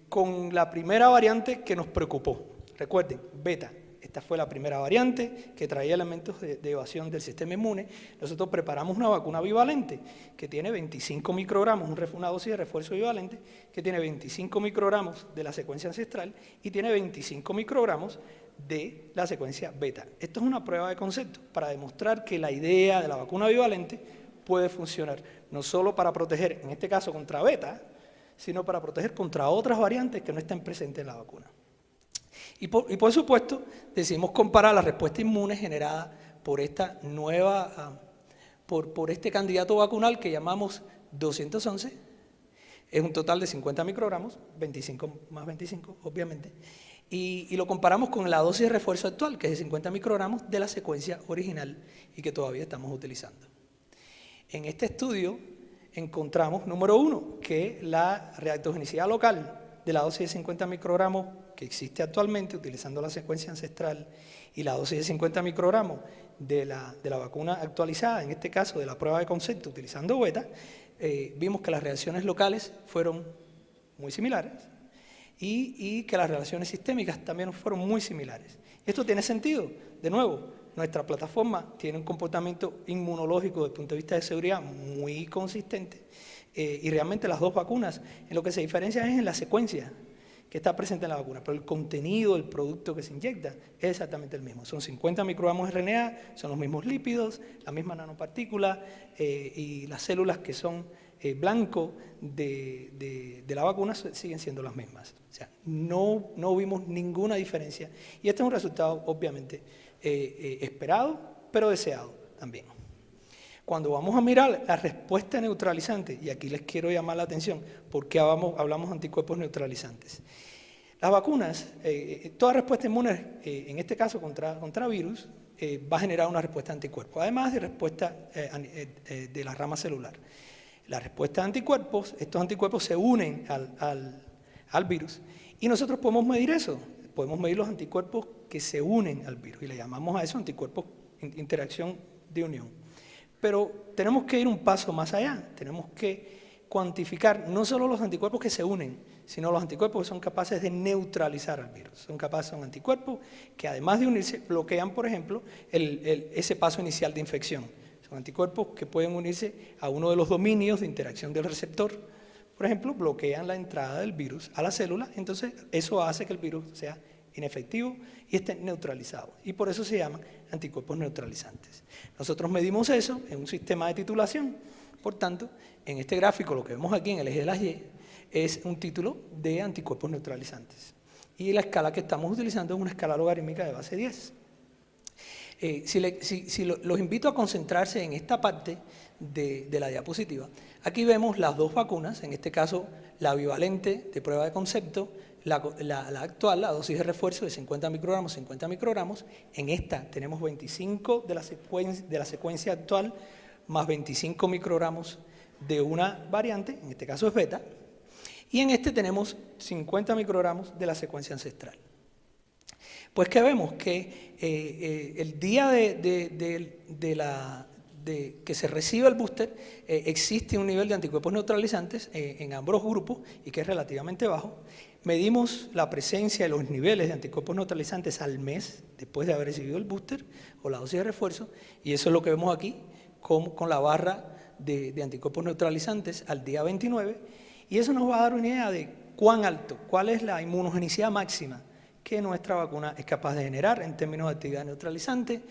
con la primera variante que nos preocupó. Recuerden, beta. Esta fue la primera variante que traía elementos de evasión del sistema inmune. Nosotros preparamos una vacuna bivalente que tiene 25 microgramos, una dosis de refuerzo bivalente que tiene 25 microgramos de la secuencia ancestral y tiene 25 microgramos de la secuencia beta. Esto es una prueba de concepto para demostrar que la idea de la vacuna bivalente puede funcionar, no solo para proteger, en este caso contra beta, sino para proteger contra otras variantes que no estén presentes en la vacuna. Y por supuesto, decidimos comparar la respuesta inmune generada por esta nueva, por este candidato vacunal que llamamos 211, es un total de 50 microgramos, 25 más 25, obviamente, y lo comparamos con la dosis de refuerzo actual, que es de 50 microgramos de la secuencia original y que todavía estamos utilizando. En este estudio encontramos, número 1, que la reactogenicidad local de la dosis de 50 microgramos que existe actualmente utilizando la secuencia ancestral y la dosis de 50 microgramos de la vacuna actualizada, en este caso de la prueba de concepto utilizando beta, vimos que las reacciones locales fueron muy similares y que las reacciones sistémicas también fueron muy similares. Esto tiene sentido, de nuevo, nuestra plataforma tiene un comportamiento inmunológico desde el punto de vista de seguridad muy consistente y realmente las dos vacunas en lo que se diferencian es en la secuencia que está presente en la vacuna, pero el contenido del producto que se inyecta es exactamente el mismo. Son 50 microgramos de RNA, son los mismos lípidos, la misma nanopartícula y las células que son blanco de la vacuna siguen siendo las mismas. O sea, no vimos ninguna diferencia y este es un resultado obviamente esperado, pero deseado también. Cuando vamos a mirar la respuesta neutralizante, y aquí les quiero llamar la atención, porque hablamos de anticuerpos neutralizantes. Las vacunas, toda respuesta inmune, en este caso contra virus, va a generar una respuesta de anticuerpos, además de respuesta de la rama celular. La respuesta de anticuerpos, estos anticuerpos se unen al virus, y nosotros podemos medir eso, podemos medir los anticuerpos que se unen al virus, y le llamamos a eso anticuerpos interacción de unión. Pero tenemos que ir un paso más allá, tenemos que cuantificar no solo los anticuerpos que se unen, sino los anticuerpos que son capaces de neutralizar al virus. Son anticuerpos que además de unirse, bloquean, por ejemplo, ese paso inicial de infección. Son anticuerpos que pueden unirse a uno de los dominios de interacción del receptor. Por ejemplo, bloquean la entrada del virus a la célula, entonces eso hace que el virus sea inefectivo y esté neutralizado. Y por eso se llaman anticuerpos neutralizantes. Nosotros medimos eso en un sistema de titulación. Por tanto, en este gráfico, lo que vemos aquí en el eje de las Y, es un título de anticuerpos neutralizantes. Y la escala que estamos utilizando es una escala logarítmica de base 10. Los invito a concentrarse en esta parte de la diapositiva. Aquí vemos las dos vacunas, en este caso la bivalente de prueba de concepto, la actual, la dosis de refuerzo de 50 microgramos, en esta tenemos 25 de la secuencia actual más 25 microgramos de una variante, en este caso es beta, y en este tenemos 50 microgramos de la secuencia ancestral. Pues que vemos que el día que se recibe el booster existe un nivel de anticuerpos neutralizantes en ambos grupos y que es relativamente bajo. Medimos la presencia de los niveles de anticuerpos neutralizantes al mes después de haber recibido el booster o la dosis de refuerzo y eso es lo que vemos aquí con la barra de anticuerpos neutralizantes al día 29 y eso nos va a dar una idea de cuán alto, cuál es la inmunogenicidad máxima que nuestra vacuna es capaz de generar en términos de actividad neutralizante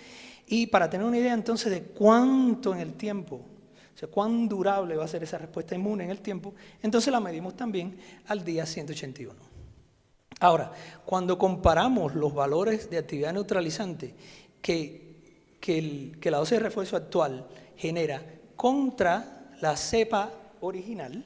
y para tener una idea entonces de cuánto en el tiempo o sea, cuán durable va a ser esa respuesta inmune en el tiempo, entonces la medimos también al día 181. Ahora, cuando comparamos los valores de actividad neutralizante que la dosis de refuerzo actual genera contra la cepa original,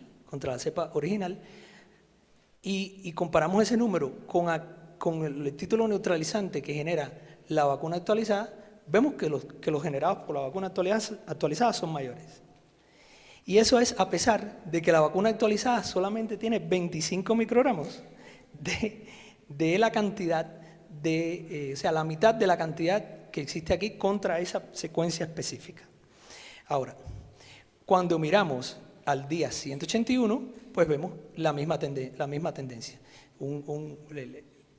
y comparamos ese número con el título neutralizante que genera la vacuna actualizada, vemos que los generados por la vacuna actualizada son mayores. Y eso es a pesar de que la vacuna actualizada solamente tiene 25 microgramos de la cantidad o sea, la mitad de la cantidad que existe aquí contra esa secuencia específica. Ahora, cuando miramos al día 181, pues vemos la misma tendencia.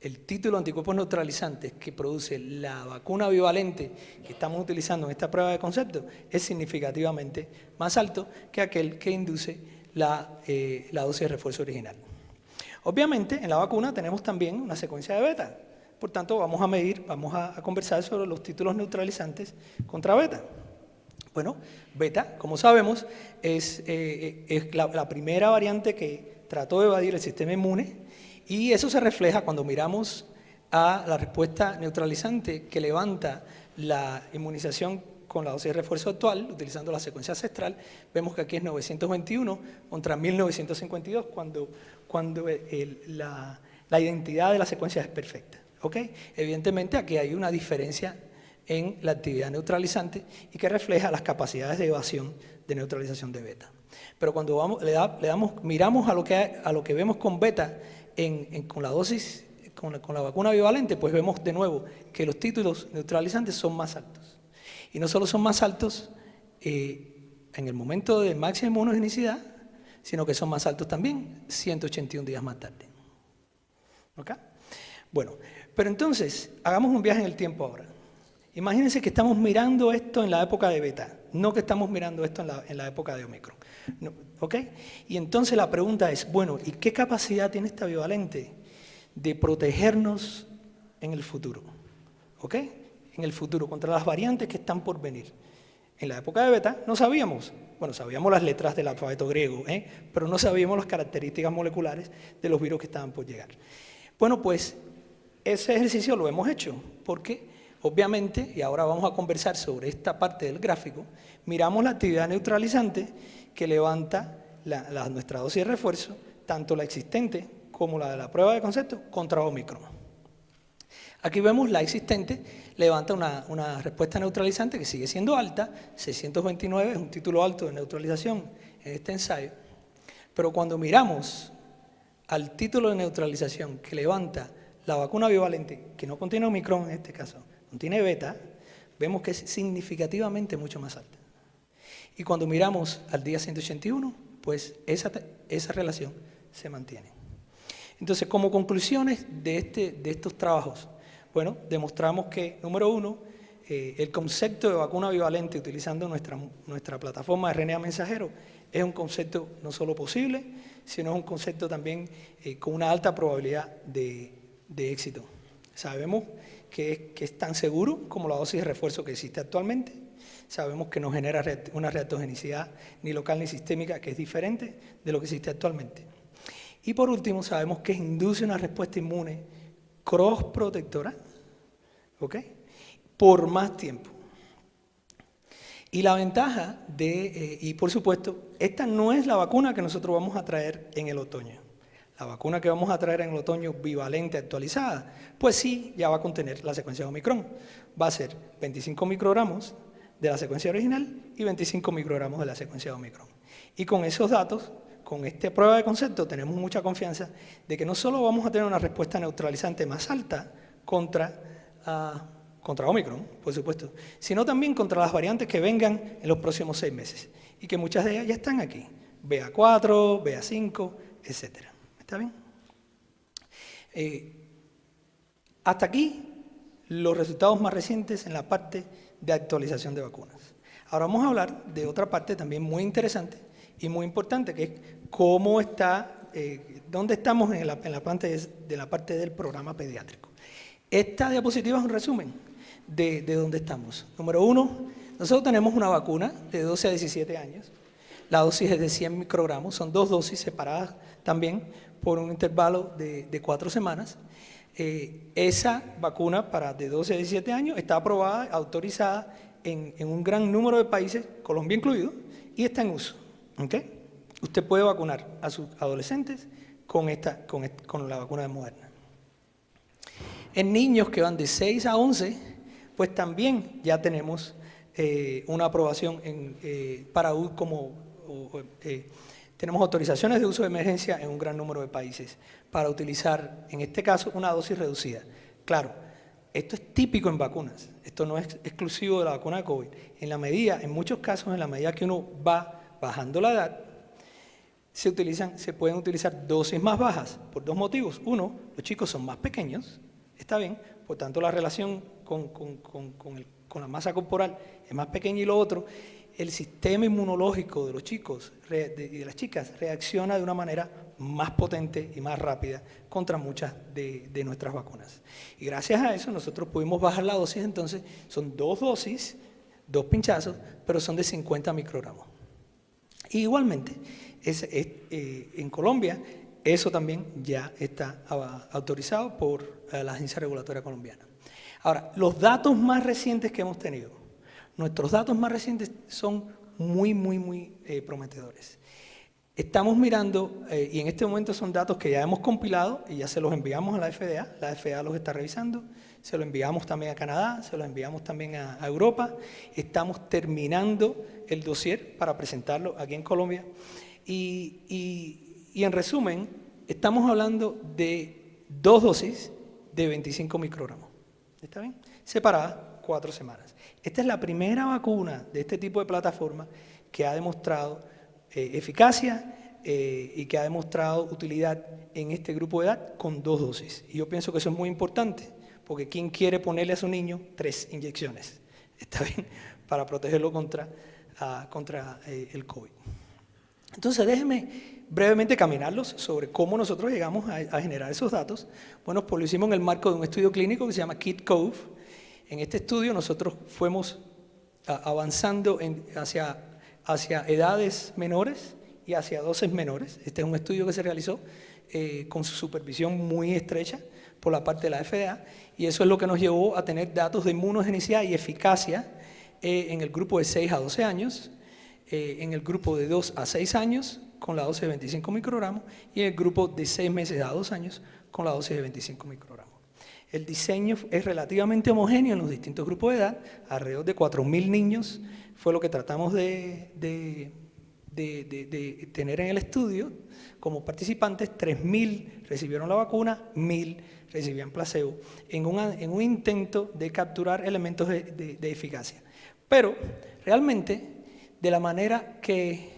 El título de anticuerpos neutralizantes que produce la vacuna bivalente que estamos utilizando en esta prueba de concepto es significativamente más alto que aquel que induce la dosis de refuerzo original. Obviamente, en la vacuna tenemos también una secuencia de beta. Por tanto, vamos a conversar sobre los títulos neutralizantes contra beta. Bueno, beta, como sabemos, es la primera variante que trató de evadir el sistema inmune, y eso se refleja cuando miramos a la respuesta neutralizante que levanta la inmunización con la dosis de refuerzo actual, utilizando la secuencia ancestral. Vemos que aquí es 921 contra 1952 cuando la identidad de la secuencia es perfecta. ¿Okay? Evidentemente aquí hay una diferencia en la actividad neutralizante y que refleja las capacidades de evasión de neutralización de beta. Pero cuando miramos a lo que vemos con beta con la dosis, con la vacuna bivalente, pues vemos de nuevo que los títulos neutralizantes son más altos. Y no solo son más altos en el momento de máxima inmunogenicidad, sino que son más altos también 181 días más tarde. ¿Okay? Bueno, pero entonces, hagamos un viaje en el tiempo ahora. Imagínense que estamos mirando esto en la época de beta, no que estamos mirando esto en la época de Omicron. No, ¿ok? Y entonces la pregunta es, bueno, ¿y qué capacidad tiene esta bivalente de protegernos en el futuro? ¿Ok? En el futuro, contra las variantes que están por venir. En la época de beta no sabíamos, bueno, sabíamos las letras del alfabeto griego, pero no sabíamos las características moleculares de los virus que estaban por llegar. Bueno, pues ese ejercicio lo hemos hecho, porque obviamente, y ahora vamos a conversar sobre esta parte del gráfico, miramos la actividad neutralizante que levanta nuestra dosis de refuerzo, tanto la existente como la de la prueba de concepto, contra Omicron. Aquí vemos la existente, levanta una respuesta neutralizante que sigue siendo alta, 629 es un título alto de neutralización en este ensayo, pero cuando miramos al título de neutralización que levanta la vacuna bivalente, que no contiene Omicron en este caso, contiene beta, vemos que es significativamente mucho más alta. Y cuando miramos al día 181, pues esa relación se mantiene. Entonces, como conclusiones de estos trabajos, bueno, demostramos que, número uno, el concepto de vacuna bivalente utilizando nuestra plataforma de RNA mensajero es un concepto no solo posible, sino es un concepto también con una alta probabilidad de éxito. Sabemos que es tan seguro como la dosis de refuerzo que existe actualmente. Sabemos que no genera una reactogenicidad ni local ni sistémica, que es diferente de lo que existe actualmente. Y por último, sabemos que induce una respuesta inmune cross-protectora, ¿ok?, por más tiempo. Y la ventaja y por supuesto, esta no es la vacuna que nosotros vamos a traer en el otoño. La vacuna que vamos a traer en el otoño bivalente actualizada, pues sí, ya va a contener la secuencia de Omicron. Va a ser 25 microgramos de la secuencia original y 25 microgramos de la secuencia de Omicron. Y con esos datos, con esta prueba de concepto, tenemos mucha confianza de que no solo vamos a tener una respuesta neutralizante más alta contra Omicron, por supuesto, sino también contra las variantes que vengan en los próximos 6 meses, y que muchas de ellas ya están aquí, BA4, BA5, etcétera. ¿Está bien? Hasta aquí los resultados más recientes en la parte de actualización de vacunas. Ahora vamos a hablar de otra parte también muy interesante y muy importante, que es cómo está, dónde estamos en la parte del programa pediátrico. Esta diapositiva es un resumen de dónde estamos. Número uno, nosotros tenemos una vacuna de 12 a 17 años, La dosis es de 100 microgramos, son 2 dosis separadas también por un intervalo de 4 semanas. Esa vacuna para de 12 a 17 años está aprobada, autorizada en un gran número de países, Colombia incluido, y está en uso. ¿Okay? Usted puede vacunar a sus adolescentes con la vacuna de Moderna. En niños que van de 6 a 11, pues también ya tenemos una aprobación para tenemos autorizaciones de uso de emergencia en un gran número de países para utilizar, en este caso, una dosis reducida. Claro, esto es típico en vacunas, esto no es exclusivo de la vacuna de COVID. En muchos casos, en la medida que uno va bajando la edad, se pueden utilizar dosis más bajas por 2 motivos. Uno, los chicos son más pequeños, está bien, por tanto la relación con la masa corporal es más pequeña, y lo otro, el sistema inmunológico de los chicos y de las chicas reacciona de una manera más potente y más rápida contra muchas de nuestras vacunas. Y gracias a eso nosotros pudimos bajar la dosis, entonces son 2 dosis, 2 pinchazos, pero son de 50 microgramos. Y igualmente, en Colombia, eso también ya está autorizado por la Agencia Regulatoria Colombiana. Ahora, los datos más recientes que hemos tenido, nuestros datos más recientes son muy prometedores. Estamos mirando, y en este momento son datos que ya hemos compilado y ya se los enviamos a la FDA los está revisando, se los enviamos también a Canadá, se los enviamos también a Europa, estamos terminando el dossier para presentarlo aquí en Colombia, y en resumen, estamos hablando de 2 dosis de 25 microgramos, ¿está bien? Separadas 4 semanas. Esta es la primera vacuna de este tipo de plataforma que ha demostrado eficacia y que ha demostrado utilidad en este grupo de edad con 2 dosis. Y yo pienso que eso es muy importante, porque ¿quién quiere ponerle a su niño 3 inyecciones? ¿Está bien? Para protegerlo contra el COVID. Entonces, déjenme brevemente caminarlos sobre cómo nosotros llegamos a generar esos datos. Bueno, pues lo hicimos en el marco de un estudio clínico que se llama KidCove. En este estudio nosotros fuimos avanzando hacia edades menores y hacia dosis menores. Este es un estudio que se realizó con su supervisión muy estrecha por la parte de la FDA, y eso es lo que nos llevó a tener datos de inmunogenicidad y eficacia en el grupo de 6 a 12 años, en el grupo de 2 a 6 años con la dosis de 25 microgramos y en el grupo de 6 meses a 2 años con la dosis de 25 microgramos. El diseño es relativamente homogéneo en los distintos grupos de edad, alrededor de 4.000 niños fue lo que tratamos de tener en el estudio como participantes. 3.000 recibieron la vacuna, 1.000 recibían placebo, en un intento de capturar elementos de eficacia. Pero realmente, de la manera que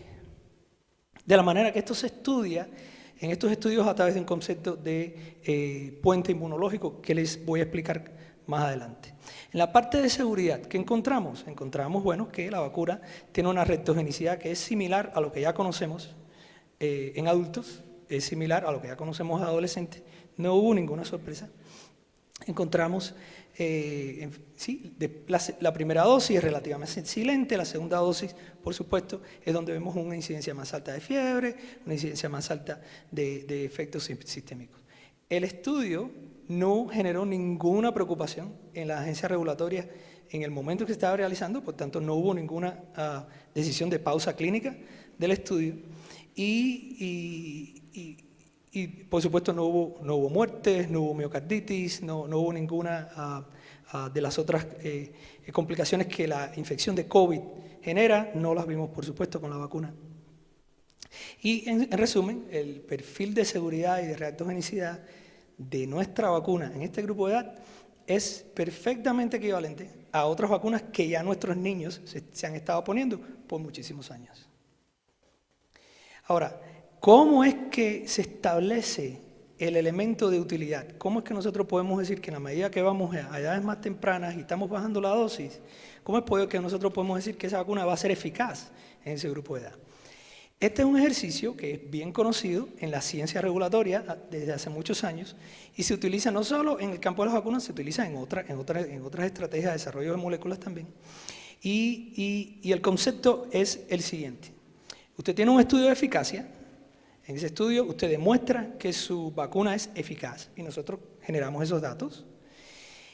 esto se estudia, en estos estudios a través de un concepto de puente inmunológico que les voy a explicar más adelante. En la parte de seguridad, ¿qué encontramos? Encontramos, bueno, que la vacuna tiene una reactogenicidad que es similar a lo que ya conocemos en adultos, es similar a lo que ya conocemos en adolescentes, no hubo ninguna sorpresa. Encontramos, la primera dosis es relativamente silente, la segunda dosis, por supuesto, es donde vemos una incidencia más alta de fiebre, una incidencia más alta de efectos sistémicos. El estudio no generó ninguna preocupación en la agencia regulatoria en el momento que se estaba realizando, por tanto no hubo ninguna decisión de pausa clínica del estudio y por supuesto no hubo muertes, no hubo miocarditis, no hubo ninguna de las otras complicaciones que la infección de COVID genera, no las vimos por supuesto con la vacuna. Y en resumen, el perfil de seguridad y de reactogenicidad de nuestra vacuna en este grupo de edad es perfectamente equivalente a otras vacunas que ya nuestros niños se han estado poniendo por muchísimos años. Ahora, ¿cómo es que se establece el elemento de utilidad? ¿Cómo es que nosotros podemos decir que en la medida que vamos a edades más tempranas y estamos bajando la dosis, cómo es que nosotros podemos decir que esa vacuna va a ser eficaz en ese grupo de edad? Este es un ejercicio que es bien conocido en la ciencia regulatoria desde hace muchos años y se utiliza no solo en el campo de las vacunas, se utiliza en otras estrategias de desarrollo de moléculas también. Y el concepto es el siguiente. Usted tiene un estudio de eficacia. En ese estudio usted demuestra que su vacuna es eficaz y nosotros generamos esos datos.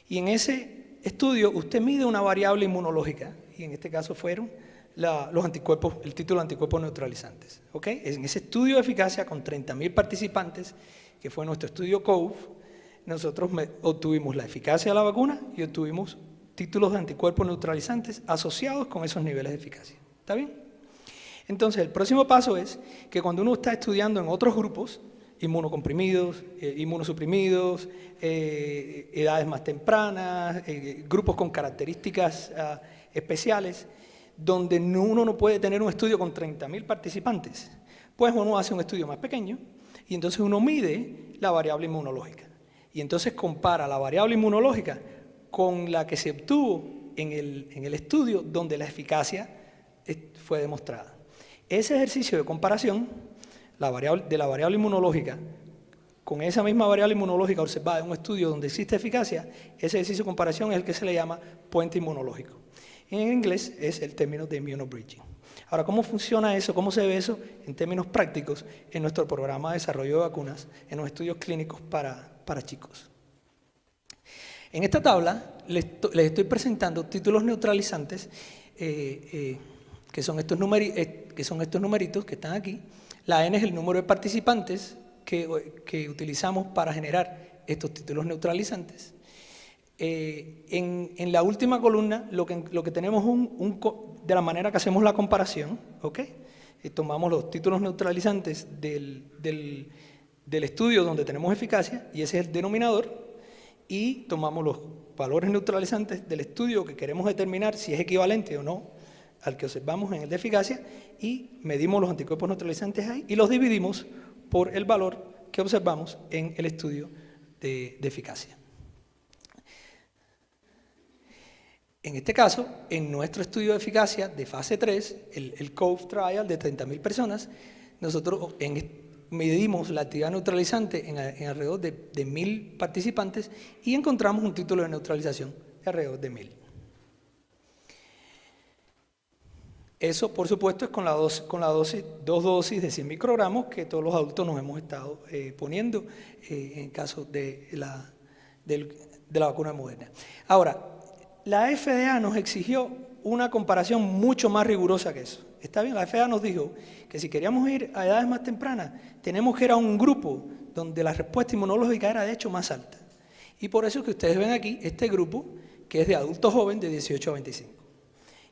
Y en ese estudio usted mide una variable inmunológica y en este caso fueron los anticuerpos, el título de anticuerpos neutralizantes. ¿Okay? En ese estudio de eficacia con 30.000 participantes, que fue nuestro estudio COVE, nosotros obtuvimos la eficacia de la vacuna y obtuvimos títulos de anticuerpos neutralizantes asociados con esos niveles de eficacia. ¿Está bien? Entonces, el próximo paso es que cuando uno está estudiando en otros grupos, inmunocomprimidos, inmunosuprimidos, edades más tempranas, grupos con características especiales, donde uno no puede tener un estudio con 30.000 participantes, pues uno hace un estudio más pequeño y entonces uno mide la variable inmunológica. Y entonces compara la variable inmunológica con la que se obtuvo en el estudio donde la eficacia fue demostrada. Ese ejercicio de comparación de la variable inmunológica con esa misma variable inmunológica observada en un estudio donde existe eficacia, ese ejercicio de comparación es el que se le llama puente inmunológico. En inglés es el término de immunobridging. Ahora, ¿cómo funciona eso? ¿Cómo se ve eso en términos prácticos en nuestro programa de desarrollo de vacunas, en los estudios clínicos para chicos? En esta tabla les estoy presentando títulos neutralizantes que son estos numeritos que están aquí. La N es el número de participantes que utilizamos para generar estos títulos neutralizantes. En la última columna lo que tenemos de la manera que hacemos la comparación, ¿ok? Tomamos los títulos neutralizantes del estudio donde tenemos eficacia, y ese es el denominador, y tomamos los valores neutralizantes del estudio que queremos determinar si es equivalente o no al que observamos en el de eficacia, y medimos los anticuerpos neutralizantes ahí y los dividimos por el valor que observamos en el estudio de eficacia. En este caso, en nuestro estudio de eficacia de fase 3, el COVE Trial de 30.000 personas, nosotros medimos la actividad neutralizante en alrededor de 1.000 participantes y encontramos un título de neutralización de alrededor de 1.000. Eso, por supuesto, es con dos dosis de 100 microgramos que todos los adultos nos hemos estado poniendo en el caso de la vacuna Moderna. Ahora, la FDA nos exigió una comparación mucho más rigurosa que eso. Está bien, la FDA nos dijo que si queríamos ir a edades más tempranas, tenemos que ir a un grupo donde la respuesta inmunológica era de hecho más alta. Y por eso es que ustedes ven aquí este grupo, que es de adultos jóvenes de 18 a 25.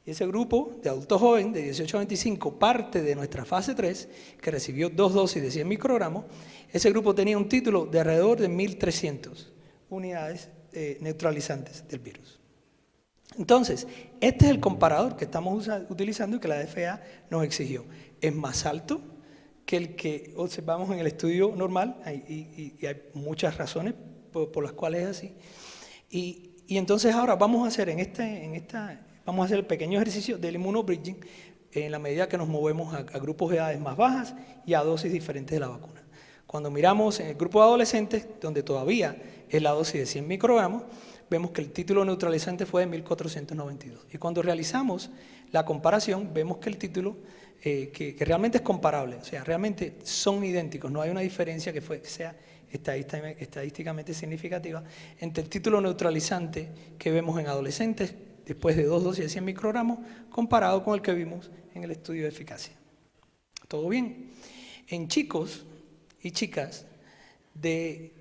Y ese grupo de adultos jóvenes de 18 a 25, parte de nuestra fase 3, que recibió 2 dosis de 100 microgramos, ese grupo tenía un título de alrededor de 1.300 unidades neutralizantes del virus. Entonces, este es el comparador que estamos utilizando y que la FDA nos exigió. Es más alto que el que observamos en el estudio normal, y hay muchas razones por las cuales es así. Y entonces ahora vamos a hacer vamos a hacer el pequeño ejercicio del immunobridging en la medida que nos movemos a grupos de edades más bajas y a dosis diferentes de la vacuna. Cuando miramos en el grupo de adolescentes, donde todavía es la dosis de 100 microgramos, vemos que el título neutralizante fue de 1.492. Y cuando realizamos la comparación, vemos que el título, que realmente es comparable, o sea, realmente son idénticos, no hay una diferencia que sea estadísticamente significativa entre el título neutralizante que vemos en adolescentes después de 2 dosis de 100 microgramos comparado con el que vimos en el estudio de eficacia. ¿Todo bien? En chicos y chicas de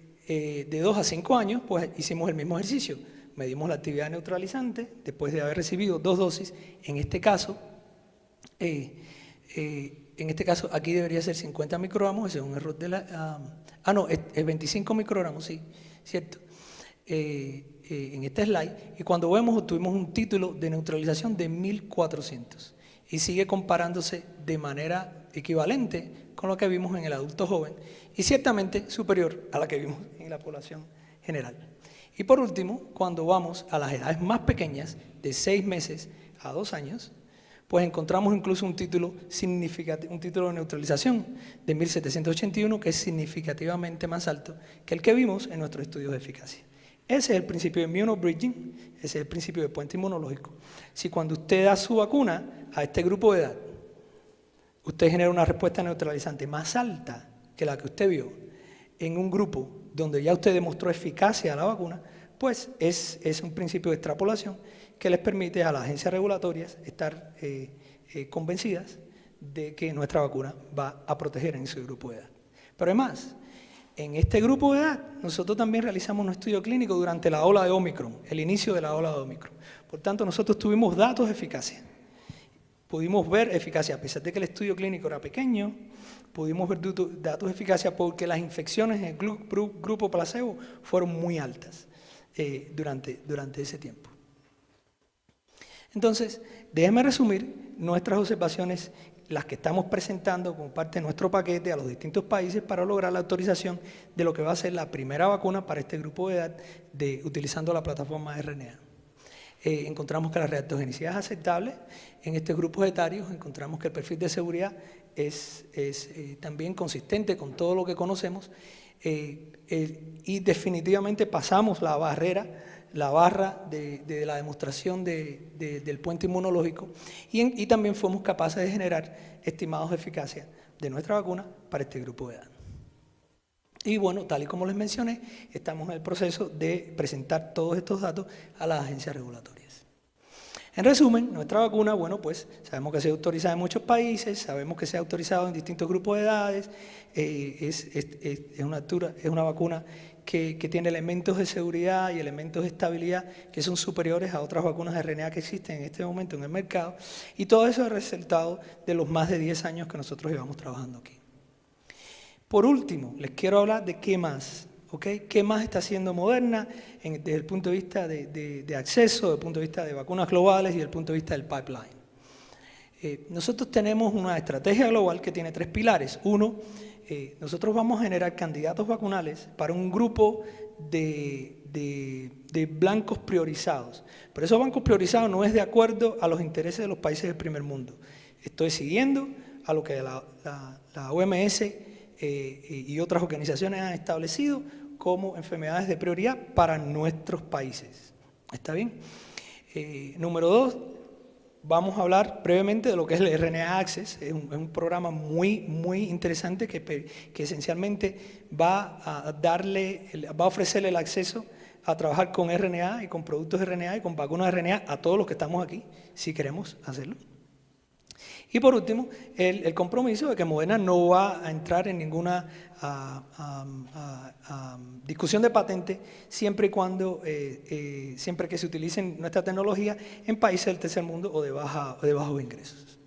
2 a 5 años, pues hicimos el mismo ejercicio. Medimos la actividad neutralizante después de haber recibido 2 dosis. En este caso aquí debería ser 50 microgramos, ese es un error de la... es 25 microgramos, sí, cierto. En este slide, y cuando vemos obtuvimos un título de neutralización de 1.400 y sigue comparándose de manera equivalente con lo que vimos en el adulto joven y ciertamente superior a la que vimos en la población general. Y por último, cuando vamos a las edades más pequeñas, de 6 meses a 2 años, pues encontramos incluso un título de neutralización de 1.781, que es significativamente más alto que el que vimos en nuestros estudios de eficacia. Ese es el principio de immunobridging, ese es el principio de puente inmunológico. Si cuando usted da su vacuna a este grupo de edad, usted genera una respuesta neutralizante más alta que la que usted vio en un grupo donde ya usted demostró eficacia a la vacuna, pues es un principio de extrapolación que les permite a las agencias regulatorias estar convencidas de que nuestra vacuna va a proteger en ese grupo de edad. Pero además, en este grupo de edad, nosotros también realizamos un estudio clínico durante la ola de Omicron, el inicio de la ola de Omicron. Por tanto, nosotros tuvimos datos de eficacia. Pudimos ver eficacia, a pesar de que el estudio clínico era pequeño, pudimos ver datos de eficacia porque las infecciones en el grupo placebo fueron muy altas durante ese tiempo. Entonces, déjenme resumir nuestras observaciones, las que estamos presentando como parte de nuestro paquete a los distintos países para lograr la autorización de lo que va a ser la primera vacuna para este grupo de edad utilizando la plataforma RNA. Encontramos que la reactogenicidad es aceptable en estos grupos etarios, encontramos que el perfil de seguridad es también consistente con todo lo que conocemos y definitivamente pasamos la barra de la demostración del puente inmunológico y también fuimos capaces de generar estimados de eficacia de nuestra vacuna para este grupo de edad. Y bueno, tal y como les mencioné, estamos en el proceso de presentar todos estos datos a las agencias regulatorias. En resumen, nuestra vacuna, bueno, pues sabemos que se ha autorizado en muchos países, sabemos que se ha autorizado en distintos grupos de edades, es una vacuna que tiene elementos de seguridad y elementos de estabilidad que son superiores a otras vacunas de RNA que existen en este momento en el mercado, y todo eso es resultado de los más de 10 años que nosotros llevamos trabajando aquí. Por último, les quiero hablar de qué más, ¿ok? ¿Qué más está haciendo Moderna desde el punto de vista de acceso, desde el punto de vista de vacunas globales y desde el punto de vista del pipeline? Nosotros tenemos una estrategia global que tiene 3 pilares. Uno, nosotros vamos a generar candidatos vacunales para un grupo de blancos priorizados. Pero esos blancos priorizados no es de acuerdo a los intereses de los países del primer mundo. Estoy siguiendo a lo que la OMS y otras organizaciones han establecido como enfermedades de prioridad para nuestros países. ¿Está bien? Número 2, vamos a hablar brevemente de lo que es el RNA Access. Es un programa muy interesante que esencialmente va a ofrecerle el acceso a trabajar con RNA y con productos de RNA y con vacunas de RNA a todos los que estamos aquí, si queremos hacerlo. Y por último, el compromiso de que Moderna no va a entrar en ninguna discusión de patente siempre y cuando, siempre que se utilicen nuestra tecnología en países del tercer mundo o de bajos ingresos.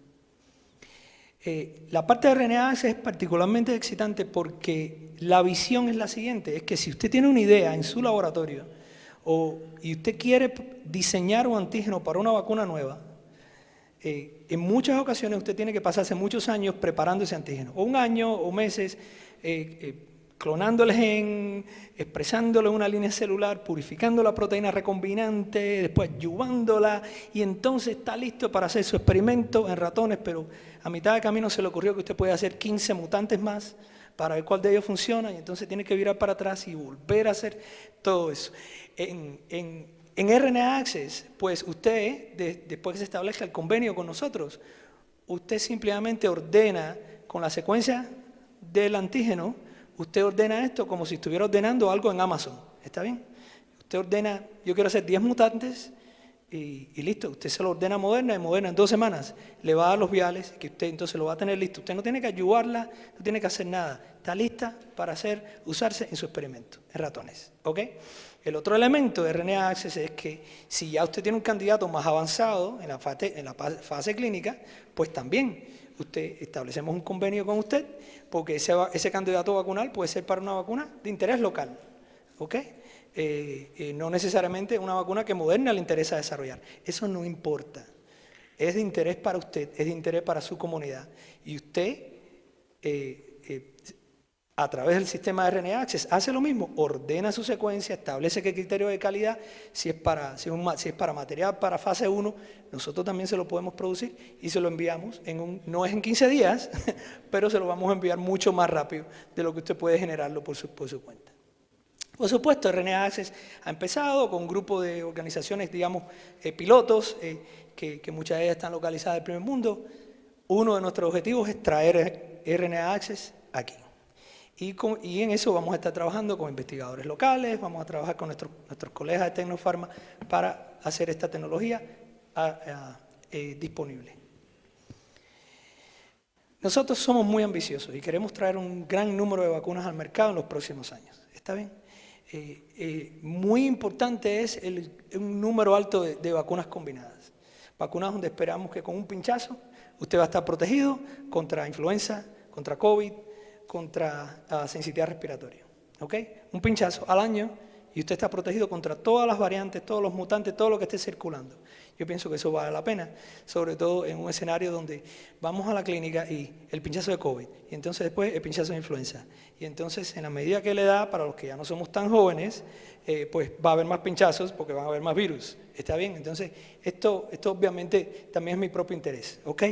La parte de RNA es particularmente excitante porque la visión es la siguiente, es que si usted tiene una idea en su laboratorio y usted quiere diseñar un antígeno para una vacuna nueva, en muchas ocasiones usted tiene que pasarse muchos años preparando ese antígeno, o un año o meses clonando el gen, expresándolo en una línea celular, purificando la proteína recombinante, después ayudándola y entonces está listo para hacer su experimento en ratones, pero a mitad de camino se le ocurrió que usted puede hacer 15 mutantes más para ver cuál de ellos funciona y entonces tiene que virar para atrás y volver a hacer todo eso. En RNA Access, pues usted, después que se establezca el convenio con nosotros, usted simplemente ordena con la secuencia del antígeno, usted ordena esto como si estuviera ordenando algo en Amazon, ¿está bien? Usted ordena, yo quiero hacer 10 mutantes y listo, usted se lo ordena a Moderna y Moderna en 2 semanas le va a dar los viales que usted entonces lo va a tener listo. Usted no tiene que ayudarla, no tiene que hacer nada, está lista para usarse en su experimento, en ratones, ¿ok? El otro elemento de RNA Access es que si ya usted tiene un candidato más avanzado en la fase clínica, pues también establecemos un convenio con usted porque ese candidato vacunal puede ser para una vacuna de interés local, ¿ok? No necesariamente una vacuna que Moderna le interesa desarrollar. Eso no importa. Es de interés para usted, es de interés para su comunidad. Y usted, a través del sistema de RNA Access, hace lo mismo, ordena su secuencia, establece qué criterio de calidad, si es para material para fase 1, nosotros también se lo podemos producir y se lo enviamos, no es en 15 días, pero se lo vamos a enviar mucho más rápido de lo que usted puede generarlo por su cuenta. Por supuesto, RNA Access ha empezado con un grupo de organizaciones, digamos, pilotos, que muchas de ellas están localizadas en el primer mundo. Uno de nuestros objetivos es traer RNA Access aquí. Y en eso vamos a estar trabajando con investigadores locales, vamos a trabajar con nuestros colegas de Tecnofarma para hacer esta tecnología disponible. Nosotros somos muy ambiciosos y queremos traer un gran número de vacunas al mercado en los próximos años. ¿Está bien? Muy importante es un número alto de vacunas combinadas. Vacunas donde esperamos que con un pinchazo usted va a estar protegido contra influenza, contra COVID, contra sensibilidad respiratoria. ¿Ok? Un pinchazo al año y usted está protegido contra todas las variantes, todos los mutantes, todo lo que esté circulando. Yo pienso que eso vale la pena, sobre todo en un escenario donde vamos a la clínica y el pinchazo de COVID, y entonces después el pinchazo de influenza. Y entonces, en la medida que le da, para los que ya no somos tan jóvenes, pues va a haber más pinchazos porque van a haber más virus. ¿Está bien? Entonces, esto obviamente también es mi propio interés, ¿ok?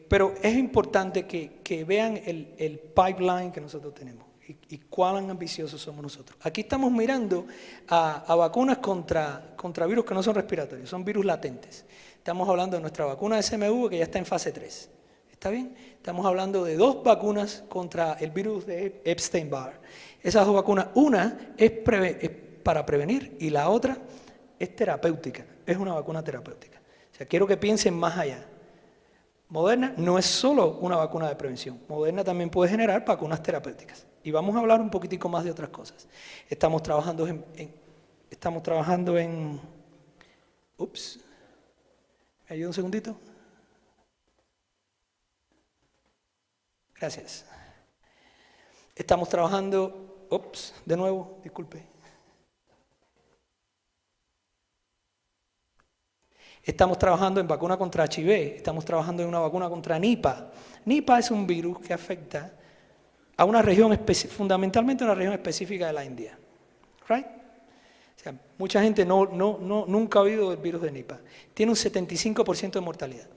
Pero es importante que vean el pipeline que nosotros tenemos. Y cuán ambiciosos somos nosotros. Aquí estamos mirando a vacunas contra virus que no son respiratorios, son virus latentes. Estamos hablando de nuestra vacuna de SMV que ya está en fase 3. ¿Está bien? Estamos hablando de 2 vacunas contra el virus de Epstein-Barr. Esas 2 vacunas, una es para prevenir y la otra es terapéutica, es una vacuna terapéutica. O sea, quiero que piensen más allá. Moderna no es solo una vacuna de prevención, Moderna también puede generar vacunas terapéuticas. Y vamos a hablar un poquitico más de otras cosas. Estamos trabajando en ups, ¿me ayuda un segundito? Gracias. Estamos trabajando, de nuevo, disculpe. Estamos trabajando en vacuna contra HIV, estamos trabajando en una vacuna contra Nipah. Nipah es un virus que afecta a una región, fundamentalmente una región específica de la India. Right? O sea, mucha gente nunca ha oído del virus de Nipah. Tiene un 75% de mortalidad.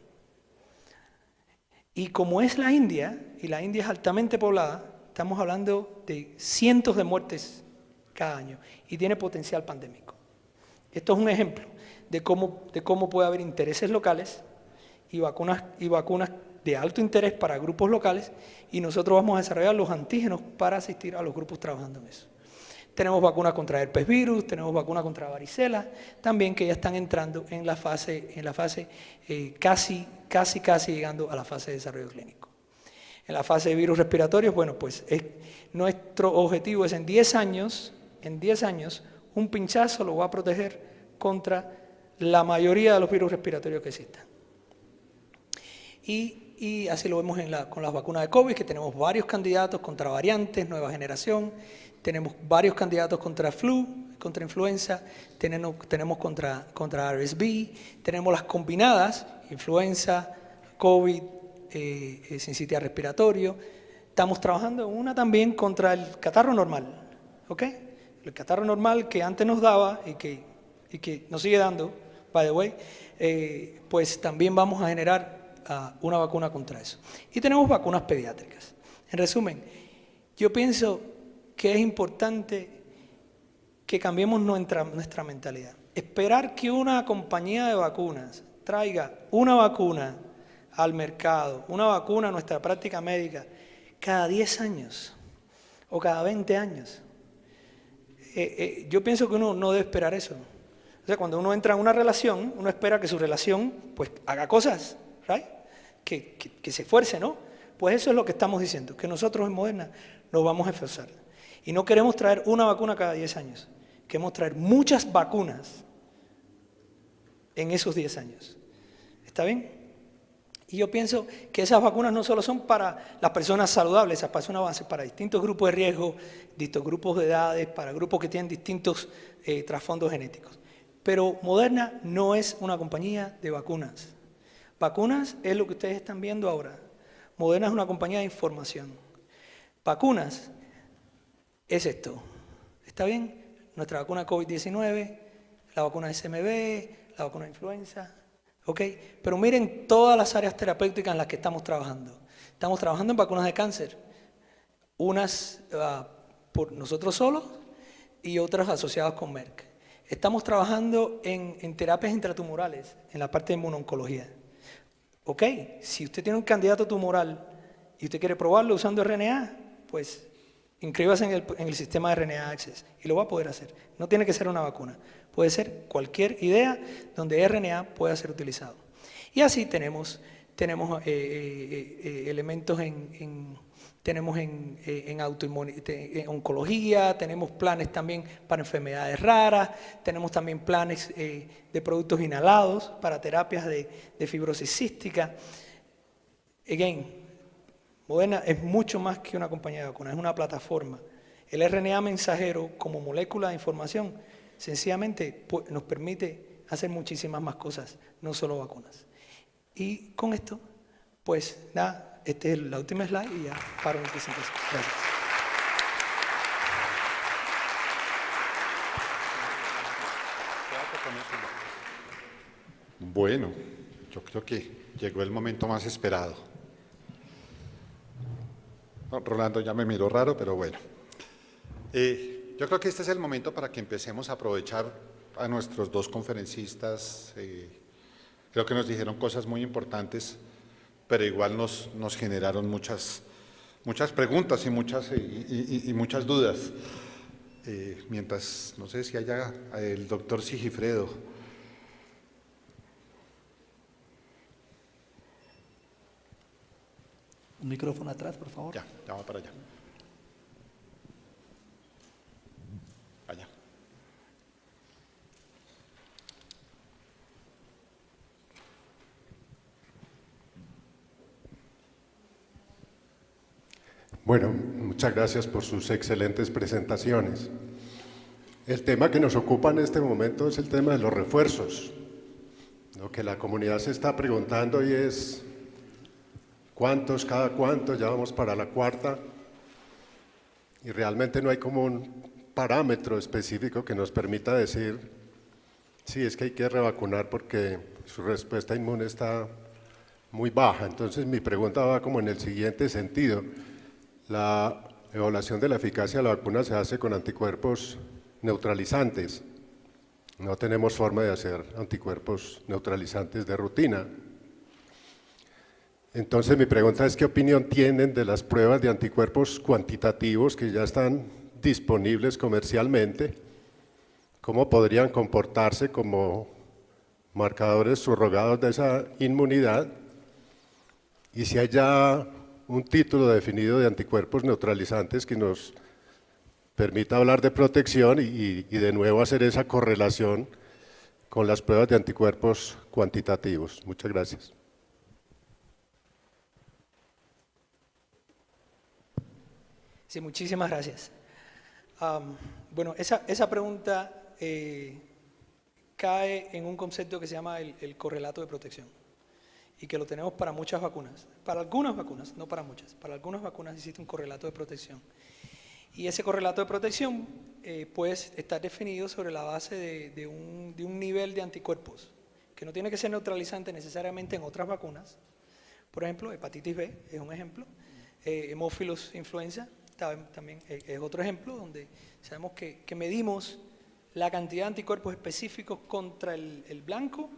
Y como es la India, y la India es altamente poblada, estamos hablando de cientos de muertes cada año y tiene potencial pandémico. Esto es un ejemplo de cómo puede haber intereses locales y vacunas de alto interés para grupos locales, y nosotros vamos a desarrollar los antígenos para asistir a los grupos trabajando en eso. Tenemos vacunas contra herpes virus, tenemos vacunas contra varicela, también que ya están entrando en la fase casi llegando a la fase de desarrollo clínico. En la fase de virus respiratorios, bueno, pues nuestro objetivo es en 10 años, un pinchazo lo va a proteger contra la mayoría de los virus respiratorios que existan. Y así lo vemos con las vacunas de COVID, que tenemos varios candidatos contra variantes, nueva generación, tenemos varios candidatos contra flu, contra influenza, tenemos contra RSV, tenemos las combinadas, influenza, COVID, sincitial respiratorio. Estamos trabajando en una también contra el catarro normal, ¿ok? El catarro normal que antes nos daba y que nos sigue dando, by the way, pues también vamos a generar una vacuna contra eso. Y tenemos vacunas pediátricas. En resumen, yo pienso que es importante que cambiemos nuestra mentalidad. Esperar que una compañía de vacunas traiga una vacuna al mercado, una vacuna a nuestra práctica médica, cada 10 años o cada 20 años. Yo pienso que uno no debe esperar eso. O sea, cuando uno entra en una relación, uno espera que su relación pues haga cosas, ¿right? Que se esfuerce, ¿no? Pues eso es lo que estamos diciendo, que nosotros en Moderna nos vamos a esforzar. Y no queremos traer una vacuna cada 10 años, queremos traer muchas vacunas en esos 10 años. ¿Está bien? Y yo pienso que esas vacunas no solo son para las personas saludables, esas personas van a ser para distintos grupos de riesgo, distintos grupos de edades, para grupos que tienen distintos trasfondos genéticos. Pero Moderna no es una compañía de vacunas. Vacunas es lo que ustedes están viendo ahora. Moderna es una compañía de información. Vacunas es esto. ¿Está bien? Nuestra vacuna COVID-19, la vacuna SMV, la vacuna de influenza. ¿Ok? Pero miren todas las áreas terapéuticas en las que estamos trabajando. Estamos trabajando en vacunas de cáncer. Unas por nosotros solos y otras asociadas con Merck. Estamos trabajando en terapias intratumorales, en la parte de inmunoncología. ok, si usted tiene un candidato tumoral y usted quiere probarlo usando RNA, pues inscríbase en el sistema de RNA Access y lo va a poder hacer. No tiene que ser una vacuna, puede ser cualquier idea donde RNA pueda ser utilizado. Y así tenemos elementos en oncología, tenemos planes también para enfermedades raras, tenemos también planes de productos inhalados para terapias de fibrosis cística. Again, Moderna es mucho más que una compañía de vacunas, es una plataforma. El RNA mensajero como molécula de información sencillamente nos permite hacer muchísimas más cosas, no solo vacunas. Y con esto, pues nada, esta es la última slide y ya paro mi presentación. Gracias. Bueno, yo creo que llegó el momento más esperado. No, Rolando ya me miró raro, pero bueno. Yo creo que este es el momento para que empecemos a aprovechar a nuestros dos conferencistas. Creo que nos dijeron cosas muy importantes, pero igual nos generaron muchas preguntas y muchas dudas. Mientras, no sé si haya el doctor Sigifredo. Un micrófono atrás, por favor. Ya va para allá. Allá. Bueno, muchas gracias por sus excelentes presentaciones. El tema que nos ocupa en este momento es el tema de los refuerzos. Lo que la comunidad se está preguntando y es ¿cuántos, cada cuánto? Ya vamos para la cuarta y realmente no hay como un parámetro específico que nos permita decir sí, es que hay que revacunar porque su respuesta inmune está muy baja. Entonces mi pregunta va como en el siguiente sentido. La evaluación de la eficacia de la vacuna se hace con anticuerpos neutralizantes. No tenemos forma de hacer anticuerpos neutralizantes de rutina. Entonces mi pregunta es ¿qué opinión tienen de las pruebas de anticuerpos cuantitativos que ya están disponibles comercialmente? ¿Cómo podrían comportarse como marcadores subrogados de esa inmunidad? Y si hay ya un título definido de anticuerpos neutralizantes que nos permita hablar de protección y de nuevo hacer esa correlación con las pruebas de anticuerpos cuantitativos. Muchas gracias. Sí, muchísimas gracias. Bueno, esa pregunta cae en un concepto que se llama el correlato de protección y que lo tenemos para muchas vacunas, para algunas vacunas, no para muchas, para algunas vacunas existe un correlato de protección. Y ese correlato de protección puede estar definido sobre la base de un nivel de anticuerpos, que no tiene que ser neutralizante necesariamente en otras vacunas. Por ejemplo, hepatitis B es un ejemplo, hemófilos influenza también es otro ejemplo, donde sabemos que medimos la cantidad de anticuerpos específicos contra el blanco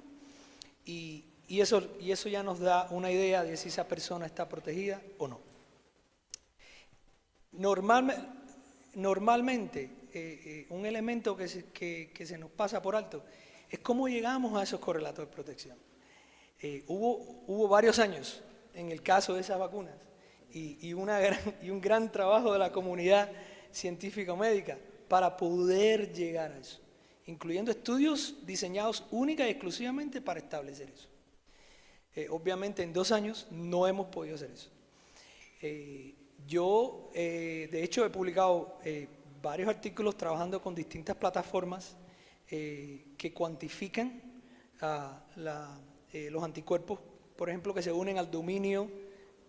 y eso ya nos da una idea de si esa persona está protegida o no. Normalmente, un elemento que se nos pasa por alto es cómo llegamos a esos correlatos de protección. Hubo varios años en el caso de esas vacunas y un gran trabajo de la comunidad científico-médica para poder llegar a eso, incluyendo estudios diseñados única y exclusivamente para establecer eso. Obviamente en 2 años no hemos podido hacer eso. Yo, de hecho, he publicado varios artículos trabajando con distintas plataformas que cuantifican los anticuerpos, por ejemplo, que se unen al dominio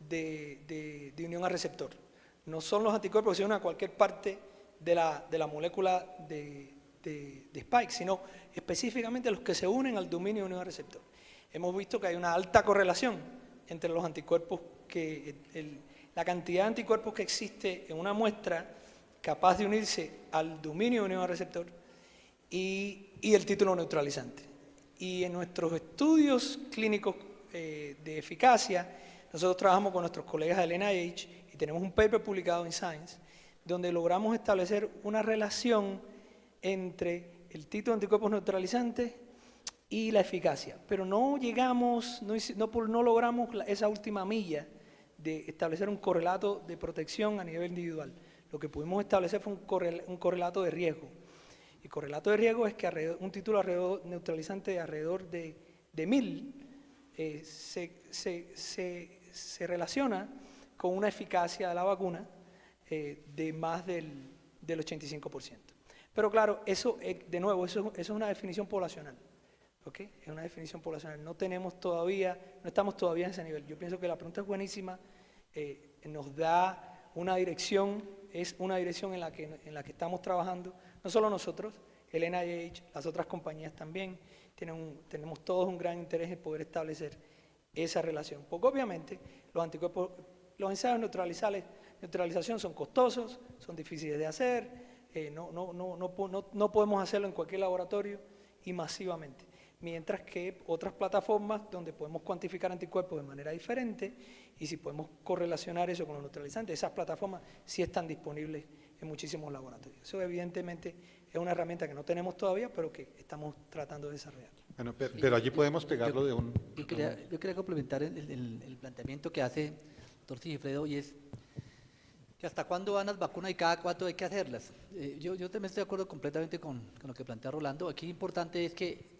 de unión a receptor. No son los anticuerpos que se unen a cualquier parte de la molécula de Spike, sino específicamente los que se unen al dominio de unión a receptor. Hemos visto que hay una alta correlación entre los anticuerpos, la cantidad de anticuerpos que existe en una muestra capaz de unirse al dominio de unión a receptor y el título neutralizante. Y en nuestros estudios clínicos de eficacia, nosotros trabajamos con nuestros colegas del NIH y tenemos un paper publicado en Science donde logramos establecer una relación entre el titro de anticuerpos neutralizantes y la eficacia, pero no llegamos, no logramos esa última milla de establecer un correlato de protección a nivel individual. Lo que pudimos establecer fue un correlato de riesgo. El correlato de riesgo es que un título neutralizante de alrededor de 1000 se relaciona con una eficacia de la vacuna de más del 85%. Pero claro, eso, de nuevo, eso es una definición poblacional. ¿Okay? Es una definición poblacional. No estamos todavía en ese nivel. Yo pienso que la pregunta es buenísima, nos da una dirección, es una dirección en la que estamos trabajando, no solo nosotros, el NIH, las otras compañías también, tenemos todos un gran interés en poder establecer esa relación. Porque obviamente los anticuerpos, los ensayos neutralización son costosos, son difíciles de hacer, no podemos hacerlo en cualquier laboratorio y masivamente. Mientras que otras plataformas donde podemos cuantificar anticuerpos de manera diferente y si podemos correlacionar eso con los neutralizantes, esas plataformas sí están disponibles en muchísimos laboratorios. Eso evidentemente es una herramienta que no tenemos todavía, pero que estamos tratando de desarrollar. Bueno, pero allí podemos pegarlo de un... Yo quería complementar el planteamiento que hace el doctor Sigifredo, y es que hasta cuándo van las vacunas y cada cuánto hay que hacerlas. Yo también estoy de acuerdo completamente con lo que plantea Rolando. Aquí lo importante es que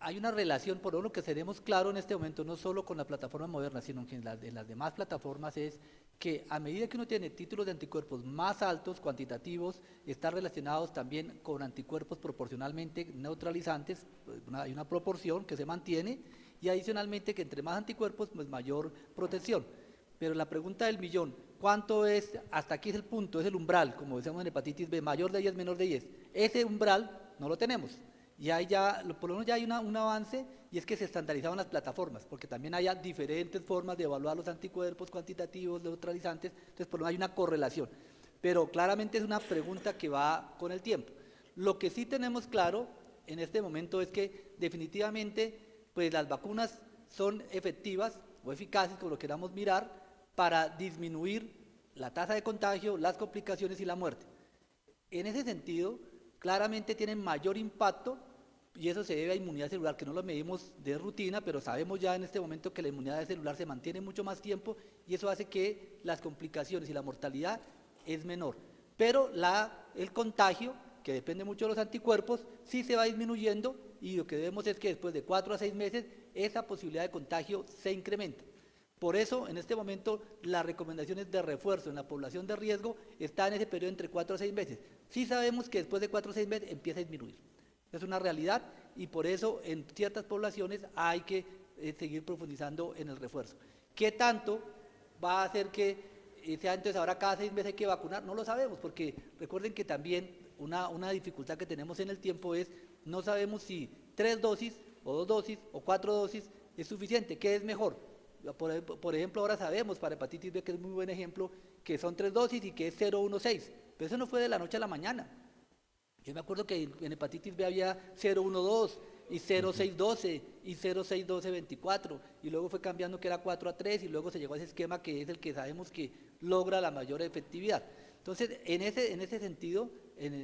hay una relación, por lo que tenemos claro en este momento, no solo con la plataforma Moderna, sino que en las demás plataformas, es que a medida que uno tiene títulos de anticuerpos más altos, cuantitativos, están relacionados también con anticuerpos proporcionalmente neutralizantes, hay una proporción que se mantiene, y adicionalmente que entre más anticuerpos, pues mayor protección. Pero la pregunta del millón, ¿cuánto es? Hasta aquí es el punto, es el umbral, como decíamos en hepatitis B, mayor de 10, menor de 10. Ese umbral no lo tenemos. Y ahí ya, por lo menos ya hay un avance, y es que se estandarizaron las plataformas, porque también hay diferentes formas de evaluar los anticuerpos cuantitativos, neutralizantes, entonces por lo menos hay una correlación. Pero claramente es una pregunta que va con el tiempo. Lo que sí tenemos claro en este momento es que definitivamente pues las vacunas son efectivas o eficaces, como lo queramos mirar, para disminuir la tasa de contagio, las complicaciones y la muerte. En ese sentido, claramente tienen mayor impacto, y eso se debe a inmunidad celular, que no lo medimos de rutina, pero sabemos ya en este momento que la inmunidad celular se mantiene mucho más tiempo, y eso hace que las complicaciones y la mortalidad es menor. Pero el contagio, que depende mucho de los anticuerpos, sí se va disminuyendo, y lo que vemos es que después de 4 a 6 meses, esa posibilidad de contagio se incrementa. Por eso, en este momento, las recomendaciones de refuerzo en la población de riesgo están en ese periodo entre 4 a 6 meses. Sí sabemos que después de 4 o 6 meses empieza a disminuir. Es una realidad, y por eso en ciertas poblaciones hay que seguir profundizando en el refuerzo. ¿Qué tanto va a hacer que sea entonces ahora cada 6 meses hay que vacunar? No lo sabemos, porque recuerden que también una dificultad que tenemos en el tiempo es no sabemos si 3 dosis o 2 dosis o 4 dosis es suficiente. ¿Qué es mejor? Por ejemplo, ahora sabemos para hepatitis B, que es muy buen ejemplo, que son 3 dosis y que es 0,16, pero eso no fue de la noche a la mañana. Yo me acuerdo que en hepatitis B había 0,12 y 0,612 y 0,612,24, y luego fue cambiando que era 4 a 3, y luego se llegó a ese esquema que es el que sabemos que logra la mayor efectividad. Entonces, en ese sentido,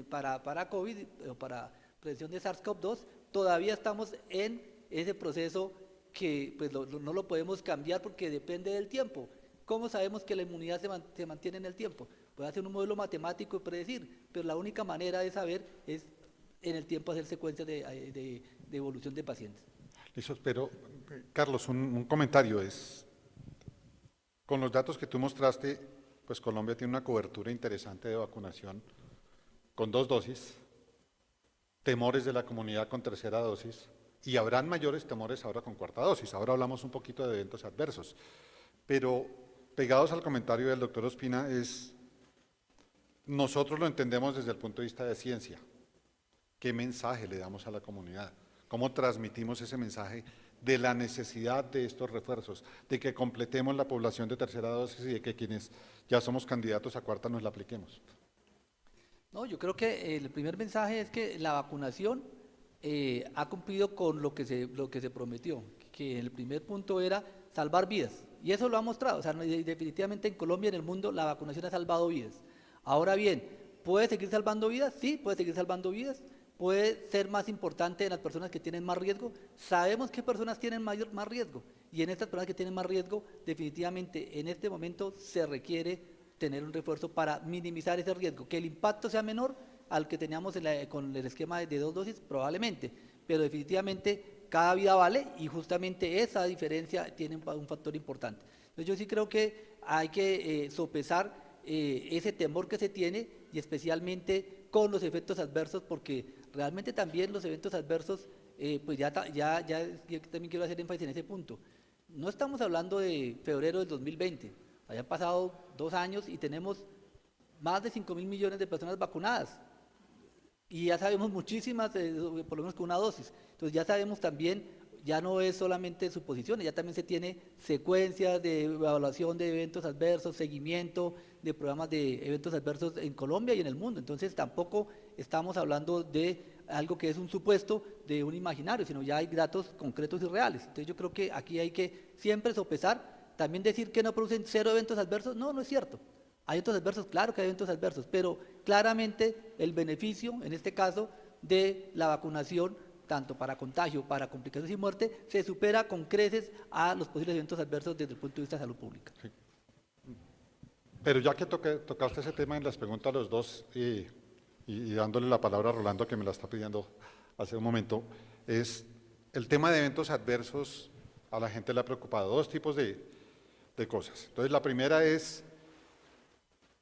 para COVID o para prevención de SARS-CoV-2, todavía estamos en ese proceso que pues, no lo podemos cambiar porque depende del tiempo. ¿Cómo sabemos que la inmunidad se mantiene en el tiempo? Puede hacer un modelo matemático y predecir, pero la única manera de saber es en el tiempo hacer secuencias de evolución de pacientes. Listo, pero Carlos, un comentario es, con los datos que tú mostraste, pues Colombia tiene una cobertura interesante de vacunación con 2 dosis, temores de la comunidad con 3ª dosis, y habrán mayores temores ahora con 4ª dosis. Ahora hablamos un poquito de eventos adversos, pero pegados al comentario del doctor Ospina es, nosotros lo entendemos desde el punto de vista de ciencia. ¿Qué mensaje le damos a la comunidad? ¿Cómo transmitimos ese mensaje de la necesidad de estos refuerzos, de que completemos la población de 3ª dosis y de que quienes ya somos candidatos a 4ª nos la apliquemos? No, yo creo que el primer mensaje es que la vacunación ha cumplido con lo que se prometió, que el primer punto era salvar vidas. Y eso lo ha mostrado. O sea, definitivamente en Colombia y en el mundo la vacunación ha salvado vidas. Ahora bien, ¿puede seguir salvando vidas? Sí, puede seguir salvando vidas. Puede ser más importante en las personas que tienen más riesgo. Sabemos qué personas tienen más riesgo. Y en estas personas que tienen más riesgo, definitivamente en este momento se requiere tener un refuerzo para minimizar ese riesgo. Que el impacto sea menor al que teníamos con el esquema de 2 dosis, probablemente. Pero definitivamente cada vida vale y justamente esa diferencia tiene un factor importante. Entonces yo sí creo que hay que sopesar ese temor que se tiene y especialmente con los efectos adversos, porque realmente también los eventos adversos, pues yo también quiero hacer énfasis en ese punto. No estamos hablando de febrero del 2020, hayan pasado 2 años y tenemos más de 5.000 millones de personas vacunadas. Y ya sabemos muchísimas, por lo menos con una dosis. Entonces ya sabemos también, ya no es solamente suposiciones, ya también se tiene secuencias de evaluación de eventos adversos, seguimiento de programas de eventos adversos en Colombia y en el mundo. Entonces tampoco estamos hablando de algo que es un supuesto de un imaginario, sino ya hay datos concretos y reales. Entonces yo creo que aquí hay que siempre sopesar, también decir que no producen 0 eventos adversos, no es cierto. Hay eventos adversos, claro que hay eventos adversos, pero claramente el beneficio, en este caso, de la vacunación, tanto para contagio, para complicaciones y muerte, se supera con creces a los posibles eventos adversos desde el punto de vista de salud pública. Sí. Pero ya que tocaste ese tema en las preguntas a los dos y dándole la palabra a Rolando, que me la está pidiendo hace un momento, es el tema de eventos adversos. A la gente le ha preocupado 2 tipos de cosas. Entonces la primera es,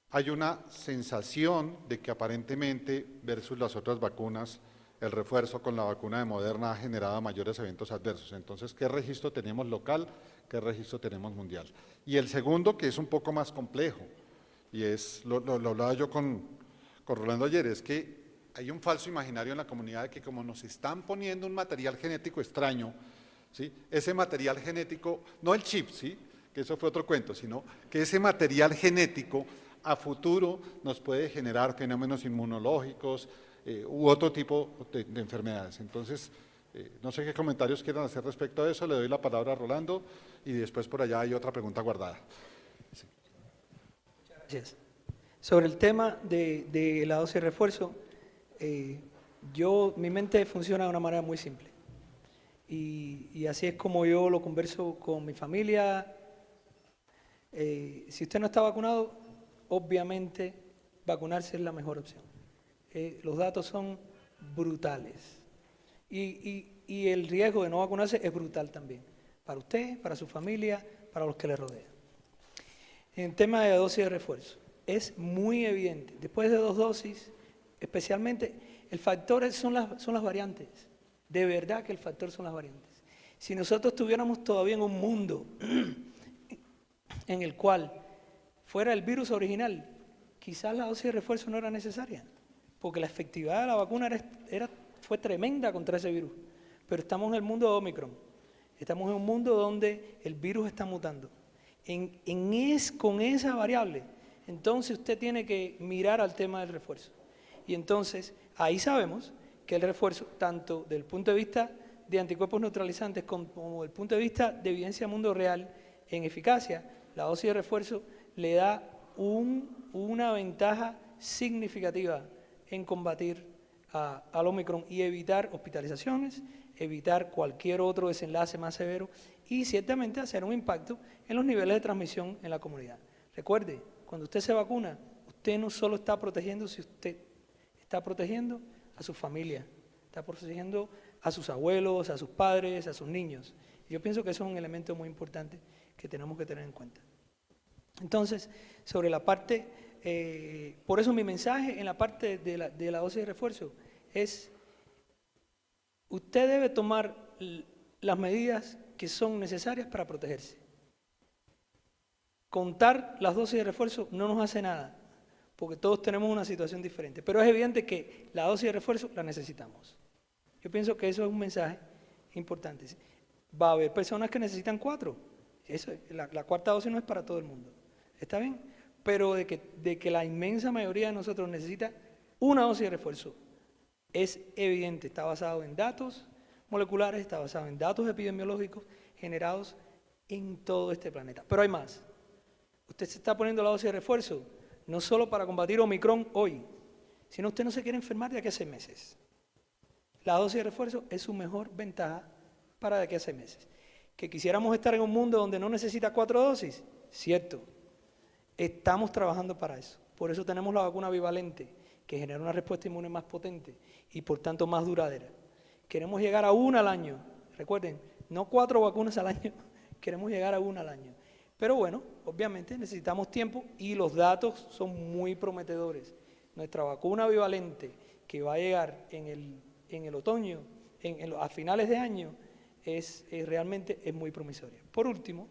hay una sensación de que aparentemente versus las otras vacunas, el refuerzo con la vacuna de Moderna ha generado mayores eventos adversos. Entonces, ¿qué registro tenemos local? ¿Qué registro tenemos mundial? Y el segundo, que es un poco más complejo, y lo hablaba yo con Rolando ayer, es que hay un falso imaginario en la comunidad de que como nos están poniendo un material genético extraño, ¿sí? Ese material genético, no el chip, ¿sí? Que eso fue otro cuento, sino que ese material genético a futuro nos puede generar fenómenos inmunológicos u otro tipo de enfermedades. Entonces, no sé qué comentarios quieran hacer respecto a eso. Le doy la palabra a Rolando y después por allá hay otra pregunta guardada. Sí. Gracias. Sobre el tema de la dosis de refuerzo, mi mente funciona de una manera muy simple. Y así es como yo lo converso con mi familia. Si usted no está vacunado, obviamente vacunarse es la mejor opción. Los datos son brutales y el riesgo de no vacunarse es brutal también, para usted, para su familia, para los que le rodean. En tema de dosis de refuerzo, es muy evidente, después de 2 dosis, especialmente, el factor son las variantes, de verdad que el factor son las variantes. Si nosotros estuviéramos todavía en un mundo en el cual fuera el virus original, quizás la dosis de refuerzo no era necesaria, porque la efectividad de la vacuna fue tremenda contra ese virus. Pero estamos en el mundo de Omicron, estamos en un mundo donde el virus está mutando. Con esa variable, entonces usted tiene que mirar al tema del refuerzo. Y entonces ahí sabemos que el refuerzo, tanto del punto de vista de anticuerpos neutralizantes como del punto de vista de evidencia mundo real en eficacia, la dosis de refuerzo le da una ventaja significativa en combatir al Omicron y evitar hospitalizaciones, evitar cualquier otro desenlace más severo y ciertamente hacer un impacto en los niveles de transmisión en la comunidad. Recuerde, cuando usted se vacuna, usted no solo está protegiéndose usted, está protegiendo a su familia, está protegiendo a sus abuelos, a sus padres, a sus niños. Y yo pienso que eso es un elemento muy importante que tenemos que tener en cuenta. Entonces, sobre la parte, por eso mi mensaje en la parte de la dosis de refuerzo es, usted debe tomar las medidas que son necesarias para protegerse. Contar las dosis de refuerzo no nos hace nada, porque todos tenemos una situación diferente, pero es evidente que la dosis de refuerzo la necesitamos. Yo pienso que eso es un mensaje importante. Va a haber personas que necesitan 4, la 4ª dosis no es para todo el mundo, ¿está bien? Pero de que la inmensa mayoría de nosotros necesita una dosis de refuerzo, es evidente, está basado en datos moleculares, está basado en datos epidemiológicos, generados en todo este planeta. Pero hay más. Usted se está poniendo la dosis de refuerzo, no solo para combatir Omicron hoy, sino usted no se quiere enfermar de aquí a 6 meses. La dosis de refuerzo es su mejor ventaja para de aquí a 6 meses. Que quisiéramos estar en un mundo donde no necesita 4 dosis, cierto. Estamos trabajando para eso. Por eso tenemos la vacuna bivalente, que genera una respuesta inmune más potente y por tanto más duradera. Queremos llegar a 1 al año. Recuerden, no 4 vacunas al año, queremos llegar a 1 al año. Pero bueno, obviamente necesitamos tiempo y los datos son muy prometedores. Nuestra vacuna bivalente, que va a llegar en el otoño, a finales de año, realmente es muy promisoria. Por último,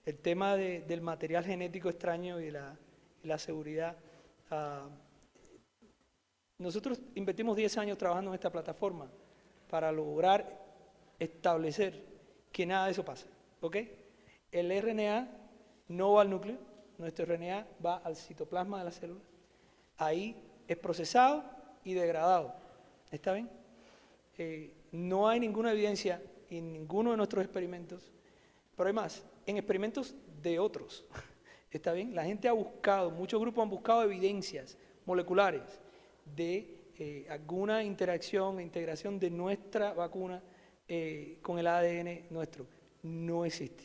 el tema del material genético extraño y la seguridad. Nosotros invertimos 10 años trabajando en esta plataforma para lograr establecer que nada de eso pasa, ¿ok? El RNA no va al núcleo, nuestro RNA va al citoplasma de la célula, ahí es procesado y degradado, ¿está bien? No hay ninguna evidencia en ninguno de nuestros experimentos, pero hay más, en experimentos de otros, ¿está bien? La gente ha buscado, muchos grupos han buscado evidencias moleculares de alguna interacción e integración de nuestra vacuna con el ADN nuestro. No existe,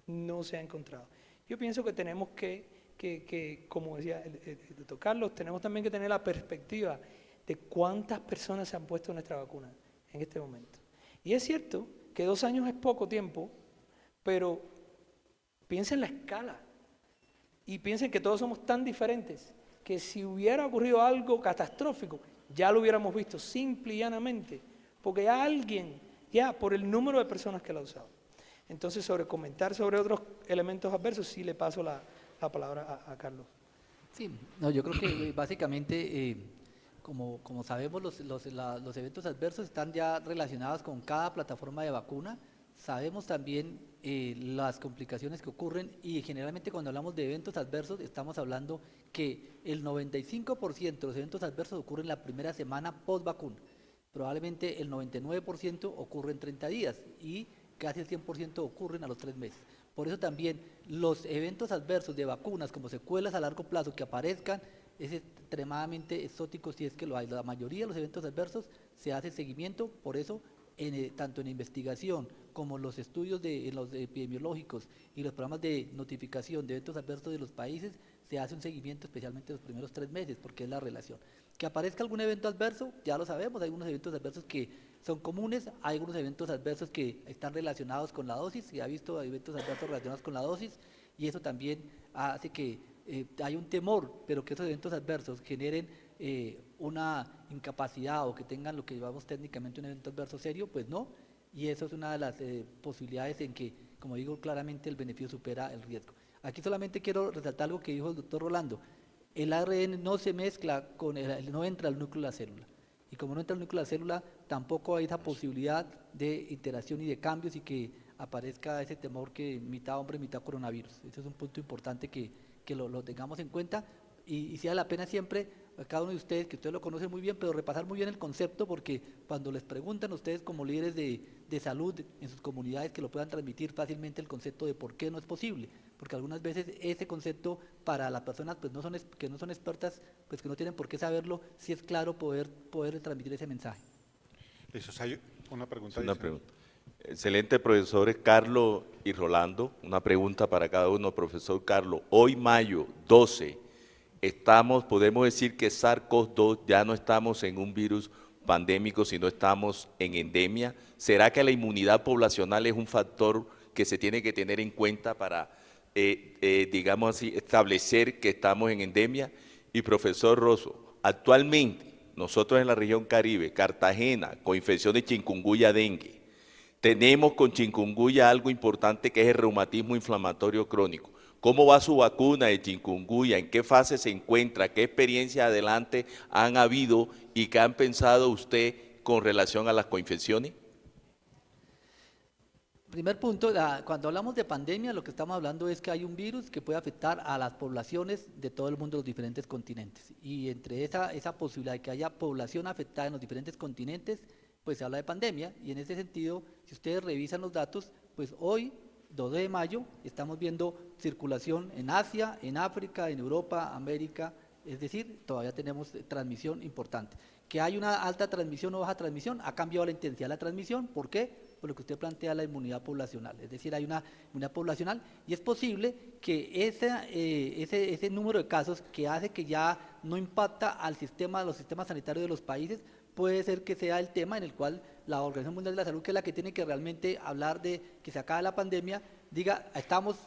no se ha encontrado. Yo pienso que tenemos que como decía el doctor Carlos, tenemos también que tener la perspectiva de cuántas personas se han puesto nuestra vacuna en este momento. Y es cierto que 2 años es poco tiempo, pero piensen en la escala y piensen que todos somos tan diferentes que si hubiera ocurrido algo catastrófico, ya lo hubiéramos visto simple y llanamente, porque alguien, ya por el número de personas que lo ha usado. Entonces, comentar sobre otros elementos adversos, sí le paso la palabra a Carlos. Sí, no, yo creo que básicamente, como sabemos, los eventos adversos están ya relacionados con cada plataforma de vacuna. Sabemos también las complicaciones que ocurren y generalmente cuando hablamos de eventos adversos estamos hablando que el 95% de los eventos adversos ocurren la primera semana post vacuna. Probablemente el 99% ocurre en 30 días y casi el 100% ocurren a los 3 meses. Por eso también los eventos adversos de vacunas como secuelas a largo plazo que aparezcan es extremadamente exótico si es que lo hay. La mayoría de los eventos adversos se hace seguimiento, por eso tanto en investigación como los estudios los epidemiológicos y los programas de notificación de eventos adversos de los países, se hace un seguimiento especialmente los primeros 3 meses, porque es la relación. Que aparezca algún evento adverso, ya lo sabemos, hay algunos eventos adversos que son comunes, hay algunos eventos adversos que están relacionados con la dosis, se ha visto eventos adversos relacionados con la dosis, y eso también hace que hay un temor, pero que esos eventos adversos generen una incapacidad o que tengan lo que llamamos técnicamente un evento adverso serio, pues no, y eso es una de las posibilidades en que, como digo claramente, el beneficio supera el riesgo. Aquí solamente quiero resaltar algo que dijo el doctor Rolando, el ARN no se mezcla no entra al núcleo de la célula, y como no entra al núcleo de la célula, tampoco hay esa posibilidad de interacción y de cambios y que aparezca ese temor que mitad hombre, mitad coronavirus. Ese es un punto importante que lo tengamos en cuenta y si vale la pena siempre a cada uno de ustedes, que ustedes lo conocen muy bien, pero repasar muy bien el concepto, porque cuando les preguntan a ustedes como líderes de salud en sus comunidades, que lo puedan transmitir fácilmente el concepto de por qué no es posible, porque algunas veces ese concepto para las personas pues que no son expertas, pues que no tienen por qué saberlo, sí es claro poder transmitir ese mensaje. Listo, hay una pregunta. Una pregunta. Excelente, profesores Carlos y Rolando. Una pregunta para cada uno. Profesor Carlos, hoy mayo 12, podemos decir que SARS-CoV-2 ya no estamos en un virus pandémico, sino estamos en endemia. ¿Será que la inmunidad poblacional es un factor que se tiene que tener en cuenta para, digamos así, establecer que estamos en endemia? Y profesor Rosso, actualmente nosotros en la región Caribe, Cartagena, con infección de chikungunya dengue, tenemos con chikungunya algo importante que es el reumatismo inflamatorio crónico. ¿Cómo va su vacuna de chikungunya? ¿En qué fase se encuentra? ¿Qué experiencias adelante han habido y qué han pensado usted con relación a las coinfecciones? Primer punto, cuando hablamos de pandemia, lo que estamos hablando es que hay un virus que puede afectar a las poblaciones de todo el mundo, los diferentes continentes. Y entre esa posibilidad de que haya población afectada en los diferentes continentes, pues se habla de pandemia. Y en ese sentido, si ustedes revisan los datos, pues hoy, 2 de mayo, estamos viendo circulación en Asia, en África, en Europa, América, es decir, todavía tenemos transmisión importante. Que hay una alta transmisión o baja transmisión, ha cambiado la intensidad de la transmisión, ¿por qué? Por lo que usted plantea, la inmunidad poblacional, es decir, hay una inmunidad poblacional y es posible que ese número de casos que hace que ya no impacta al sistema, a los sistemas sanitarios de los países, puede ser que sea el tema en el cual la Organización Mundial de la Salud, que es la que tiene que realmente hablar de que se acabe la pandemia, diga, estamos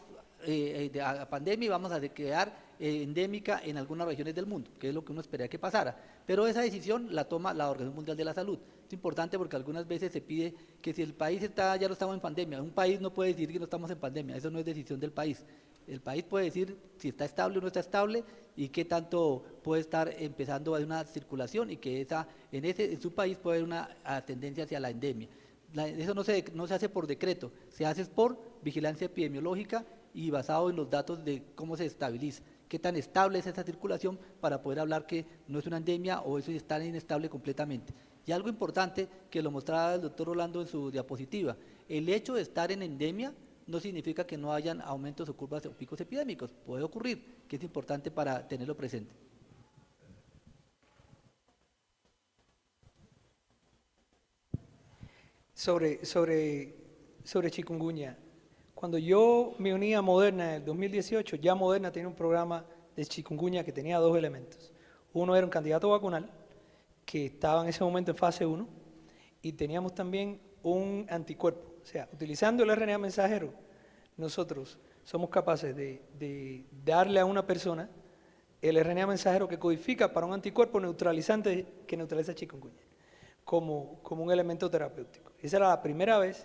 de a pandemia y vamos a quedar endémica en algunas regiones del mundo, que es lo que uno esperaría que pasara. Pero esa decisión la toma la Organización Mundial de la Salud. Es importante porque algunas veces se pide que si el país está, ya no estamos en pandemia, un país no puede decir que no estamos en pandemia, eso no es decisión del país. El país puede decir si está estable o no está estable y qué tanto puede estar empezando a haber una circulación y que en su país puede haber una tendencia hacia la endemia. Eso no se hace por decreto, se hace por vigilancia epidemiológica y basado en los datos de cómo se estabiliza, qué tan estable es esa circulación para poder hablar que no es una endemia o eso está inestable completamente. Y algo importante que lo mostraba el doctor Rolando en su diapositiva, el hecho de estar en endemia no significa que no hayan aumentos o curvas o picos epidémicos, puede ocurrir, que es importante para tenerlo presente. Sobre chikungunya. Cuando yo me uní a Moderna en el 2018, ya Moderna tenía un programa de chikungunya que tenía 2 elementos. Uno era un candidato vacunal, que estaba en ese momento en fase 1, y teníamos también un anticuerpo. O sea, utilizando el RNA mensajero, nosotros somos capaces de darle a una persona el RNA mensajero que codifica para un anticuerpo neutralizante que neutraliza chikungunya, como un elemento terapéutico. Esa era la primera vez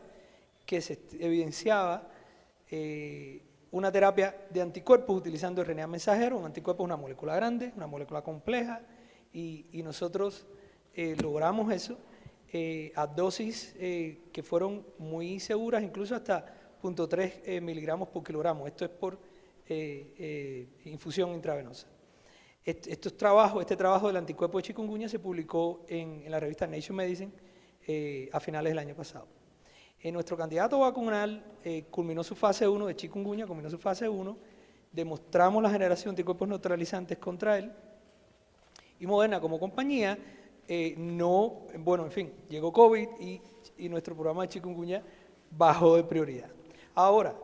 que se evidenciaba una terapia de anticuerpos utilizando el RNA mensajero. Un anticuerpo es una molécula grande, una molécula compleja, y nosotros logramos eso a dosis que fueron muy seguras, incluso hasta 0.3 miligramos por kilogramo. Esto es por infusión intravenosa. Este trabajo del anticuerpo de chikungunya se publicó en la revista Nature Medicine a finales del año pasado. Nuestro candidato vacunal culminó su fase 1 de chikungunya, demostramos la generación de anticuerpos neutralizantes contra él, y Moderna como compañía, llegó COVID y nuestro programa de chikungunya bajó de prioridad. Ahora,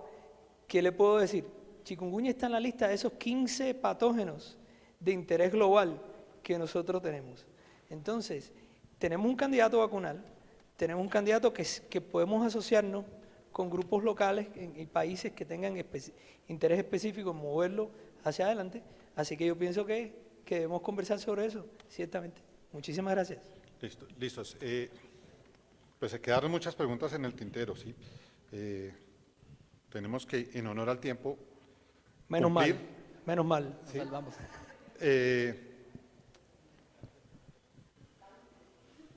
¿qué le puedo decir? Chikungunya está en la lista de esos 15 patógenos de interés global que nosotros tenemos. Entonces, tenemos un candidato vacunal, tenemos un candidato que podemos asociarnos con grupos locales y países que tengan interés específico en moverlo hacia adelante, así que yo pienso que debemos conversar sobre eso, ciertamente. Muchísimas gracias. Listos. Pues se quedaron muchas preguntas en el tintero, ¿sí? Tenemos que, en honor al tiempo, Menos cumplir. mal. Sí. Vamos.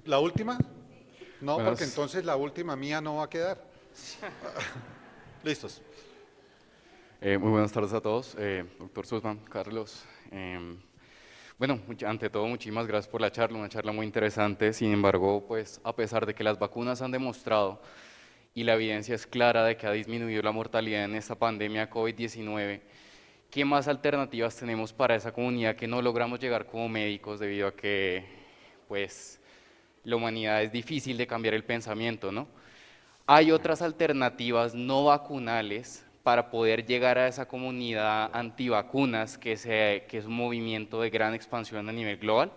¿La última? No, Buenas. porque entonces la última mía no va a quedar. Listos. Muy buenas tardes a todos, doctor Sussman, Carlos. Ante todo, muchísimas gracias por la charla, una charla muy interesante. Sin embargo, pues a pesar de que las vacunas han demostrado y la evidencia es clara de que ha disminuido la mortalidad en esta pandemia COVID-19, ¿qué más alternativas tenemos para esa comunidad que no logramos llegar como médicos debido a que, pues, la humanidad es difícil de cambiar el pensamiento, ¿no? ¿Hay otras alternativas no vacunales para poder llegar a esa comunidad antivacunas que es un movimiento de gran expansión a nivel global?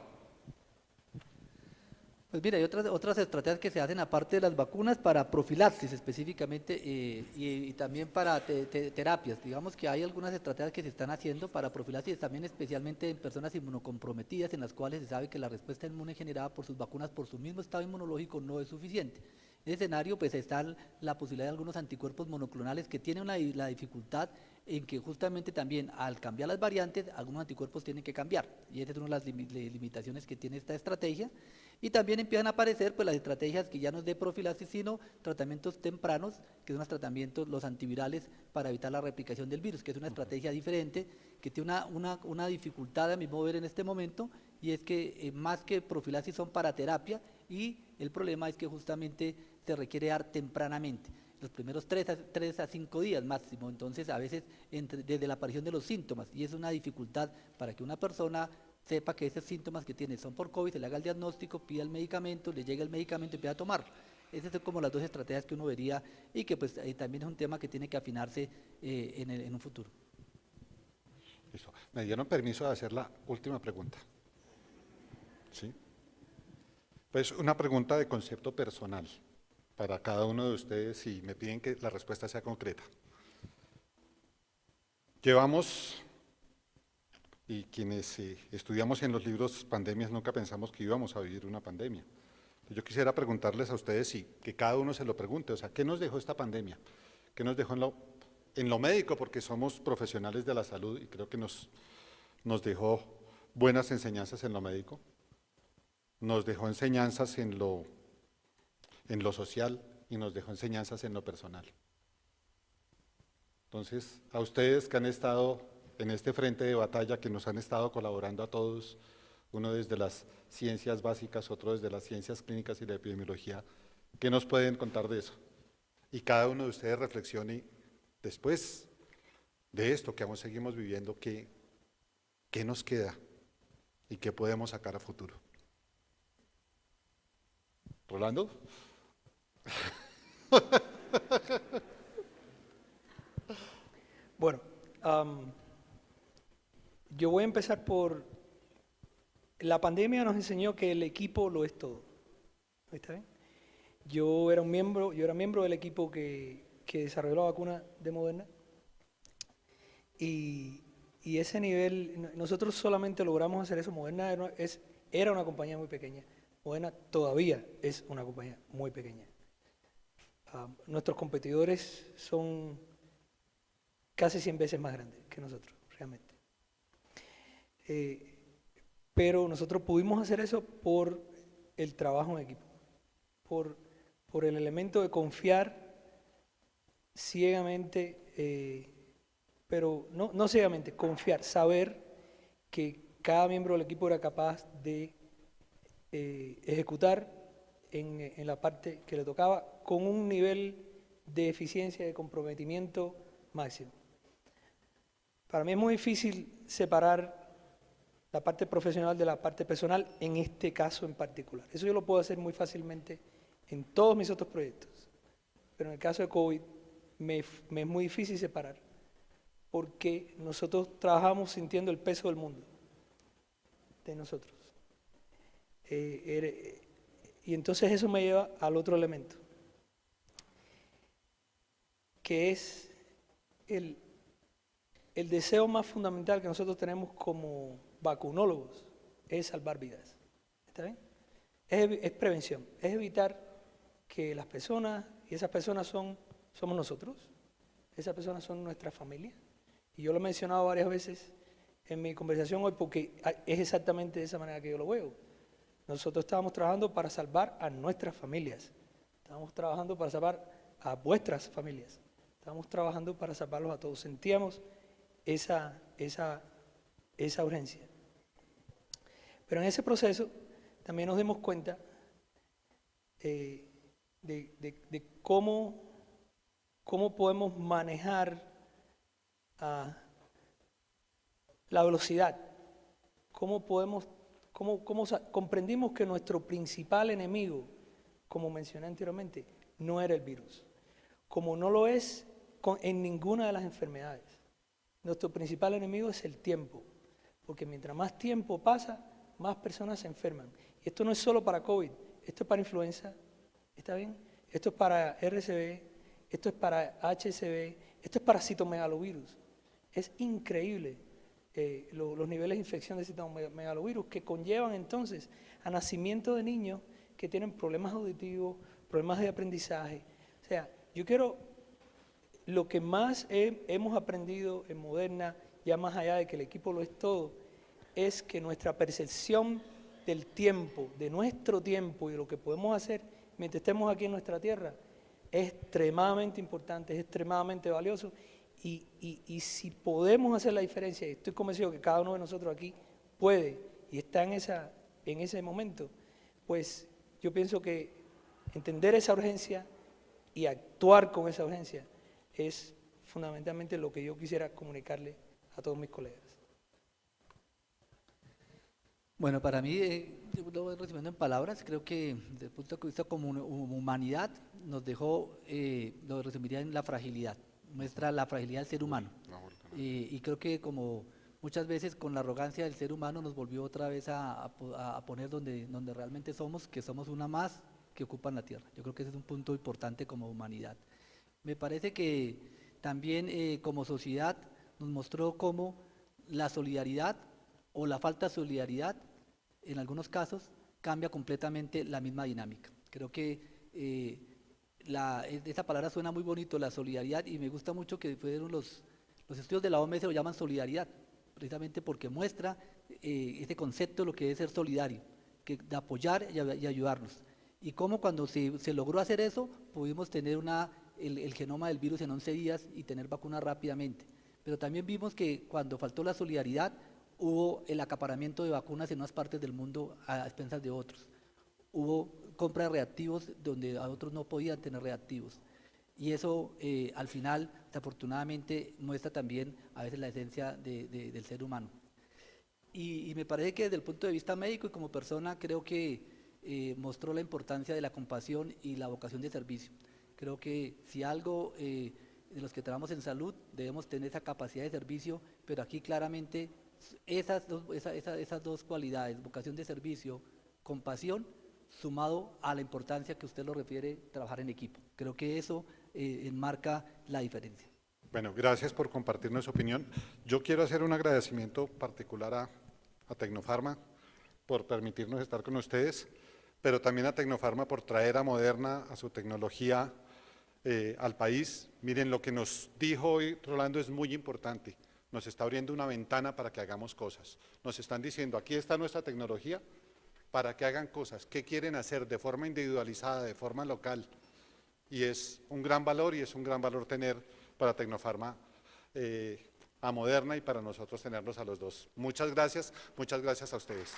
Pues mira, hay otras estrategias que se hacen aparte de las vacunas para profilaxis específicamente y también para terapias. Digamos que hay algunas estrategias que se están haciendo para profilaxis, también especialmente en personas inmunocomprometidas, en las cuales se sabe que la respuesta inmune generada por sus vacunas, por su mismo estado inmunológico, no es suficiente. En ese escenario, pues está la posibilidad de algunos anticuerpos monoclonales que tienen la dificultad en que justamente también al cambiar las variantes, algunos anticuerpos tienen que cambiar. Y esa es una de las limitaciones que tiene esta estrategia. Y también empiezan a aparecer pues las estrategias que ya no es de profilaxis, sino tratamientos tempranos, que son los tratamientos, los antivirales para evitar la replicación del virus, que es una estrategia diferente, que tiene una dificultad a mi modo de ver en este momento, y es que más que profilaxis son para terapia, y el problema es que justamente se requiere dar tempranamente. los primeros 3 a 5 días máximo, entonces a veces desde la aparición de los síntomas, y es una dificultad para que una persona sepa que esos síntomas que tiene son por COVID, se le haga el diagnóstico, pida el medicamento, le llegue el medicamento y pueda tomarlo. Esas son como las dos estrategias que uno vería y que pues también es un tema que tiene que afinarse en un futuro. Listo. Me dieron permiso de hacer la última pregunta. ¿Sí? Pues una pregunta de concepto personal para cada uno de ustedes y me piden que la respuesta sea concreta. Llevamos, y quienes estudiamos en los libros pandemias nunca pensamos que íbamos a vivir una pandemia. Yo quisiera preguntarles a ustedes y que cada uno se lo pregunte, o sea, ¿qué nos dejó esta pandemia? ¿Qué nos dejó en lo médico? Porque somos profesionales de la salud y creo que nos dejó buenas enseñanzas en lo médico, nos dejó enseñanzas en lo social y nos dejó enseñanzas en lo personal. Entonces, a ustedes que han estado en este frente de batalla, que nos han estado colaborando a todos, uno desde las ciencias básicas, otro desde las ciencias clínicas y la epidemiología, ¿qué nos pueden contar de eso? Y cada uno de ustedes reflexione después de esto que aún seguimos viviendo, ¿qué nos queda y qué podemos sacar a futuro? ¿Rolando? Bueno, yo voy a empezar por, la pandemia nos enseñó que el equipo lo es todo. ¿Está bien? Yo era miembro del equipo que desarrolló la vacuna de Moderna y ese nivel, nosotros solamente logramos hacer eso. Moderna era una compañía muy pequeña. Moderna todavía es una compañía muy pequeña. Nuestros competidores son casi 100 veces más grandes que nosotros, realmente. Pero nosotros pudimos hacer eso por el trabajo en equipo, por el elemento de confiar ciegamente, pero no ciegamente, confiar, saber que cada miembro del equipo era capaz de ejecutar en la parte que le tocaba con un nivel de eficiencia y de comprometimiento máximo. Para mí es muy difícil separar la parte profesional de la parte personal en este caso en particular. Eso yo lo puedo hacer muy fácilmente en todos mis otros proyectos, pero en el caso de COVID me es muy difícil separar porque nosotros trabajamos sintiendo el peso del mundo de nosotros. Y entonces eso me lleva al otro elemento, que es el deseo más fundamental que nosotros tenemos como vacunólogos, es salvar vidas. ¿Está bien? Es prevención, es evitar que las personas, y esas personas somos nosotros, esas personas son nuestras familias, y yo lo he mencionado varias veces en mi conversación hoy porque es exactamente de esa manera que yo lo veo. Nosotros estábamos trabajando para salvar a nuestras familias, estábamos trabajando para salvar a vuestras familias, estábamos trabajando para salvarlos a todos, sentíamos esa urgencia. Pero en ese proceso también nos dimos cuenta de cómo podemos manejar la velocidad, cómo comprendimos que nuestro principal enemigo, como mencioné anteriormente, no era el virus, como no lo es en ninguna de las enfermedades. Nuestro principal enemigo es el tiempo, porque mientras más tiempo pasa, más personas se enferman. Y esto no es solo para COVID, esto es para influenza, ¿está bien? Esto es para RSV, esto es para HSV, esto es para citomegalovirus. Es increíble los niveles de infección de citomegalovirus que conllevan entonces a nacimiento de niños que tienen problemas auditivos, problemas de aprendizaje. O sea, lo que más hemos aprendido en Moderna, ya más allá de que el equipo lo es todo, es que nuestra percepción del tiempo, de nuestro tiempo y de lo que podemos hacer mientras estemos aquí en nuestra tierra, es extremadamente importante, es extremadamente valioso. Y si podemos hacer la diferencia, y estoy convencido que cada uno de nosotros aquí puede y está en ese momento, pues yo pienso que entender esa urgencia y actuar con esa urgencia es fundamentalmente lo que yo quisiera comunicarle a todos mis colegas. Bueno, para mí, yo lo voy resumiendo en palabras, creo que desde el punto de vista como humanidad nos dejó, lo resumiría en la fragilidad, muestra la fragilidad del ser humano. Y creo que como muchas veces con la arrogancia del ser humano nos volvió otra vez a poner donde realmente somos, que somos una más que ocupan la tierra. Yo creo que ese es un punto importante como humanidad. Me parece que también como sociedad nos mostró cómo la solidaridad o la falta de solidaridad en algunos casos cambia completamente la misma dinámica. Creo que esa palabra suena muy bonito, la solidaridad, y me gusta mucho que fueron los estudios de la OMS lo llaman solidaridad, precisamente porque muestra este concepto de lo que es ser solidario, de apoyar y ayudarnos. Y cómo cuando se logró hacer eso, pudimos tener el genoma del virus en 11 días y tener vacunas rápidamente. Pero también vimos que cuando faltó la solidaridad, hubo el acaparamiento de vacunas en unas partes del mundo a expensas de otros. Hubo compra de reactivos donde a otros no podían tener reactivos. Y eso al final, desafortunadamente, muestra también a veces la esencia del ser humano. Y me parece que desde el punto de vista médico y como persona, creo que mostró la importancia de la compasión y la vocación de servicio. Creo que si algo de los que trabajamos en salud debemos tener esa capacidad de servicio, pero aquí claramente esas dos cualidades, vocación de servicio, compasión, sumado a la importancia que usted lo refiere, trabajar en equipo. Creo que eso enmarca la diferencia. Bueno, gracias por compartirnos su opinión. Yo quiero hacer un agradecimiento particular a Tecnofarma por permitirnos estar con ustedes, pero también a Tecnofarma por traer a Moderna, a su tecnología al país. Miren, lo que nos dijo hoy Rolando es muy importante. Nos está abriendo una ventana para que hagamos cosas. Nos están diciendo, aquí está nuestra tecnología para que hagan cosas. ¿Qué quieren hacer de forma individualizada, de forma local? Y es un gran valor y es un gran valor tener para Tecnofarma a Moderna y para nosotros tenerlos a los dos. Muchas gracias a ustedes.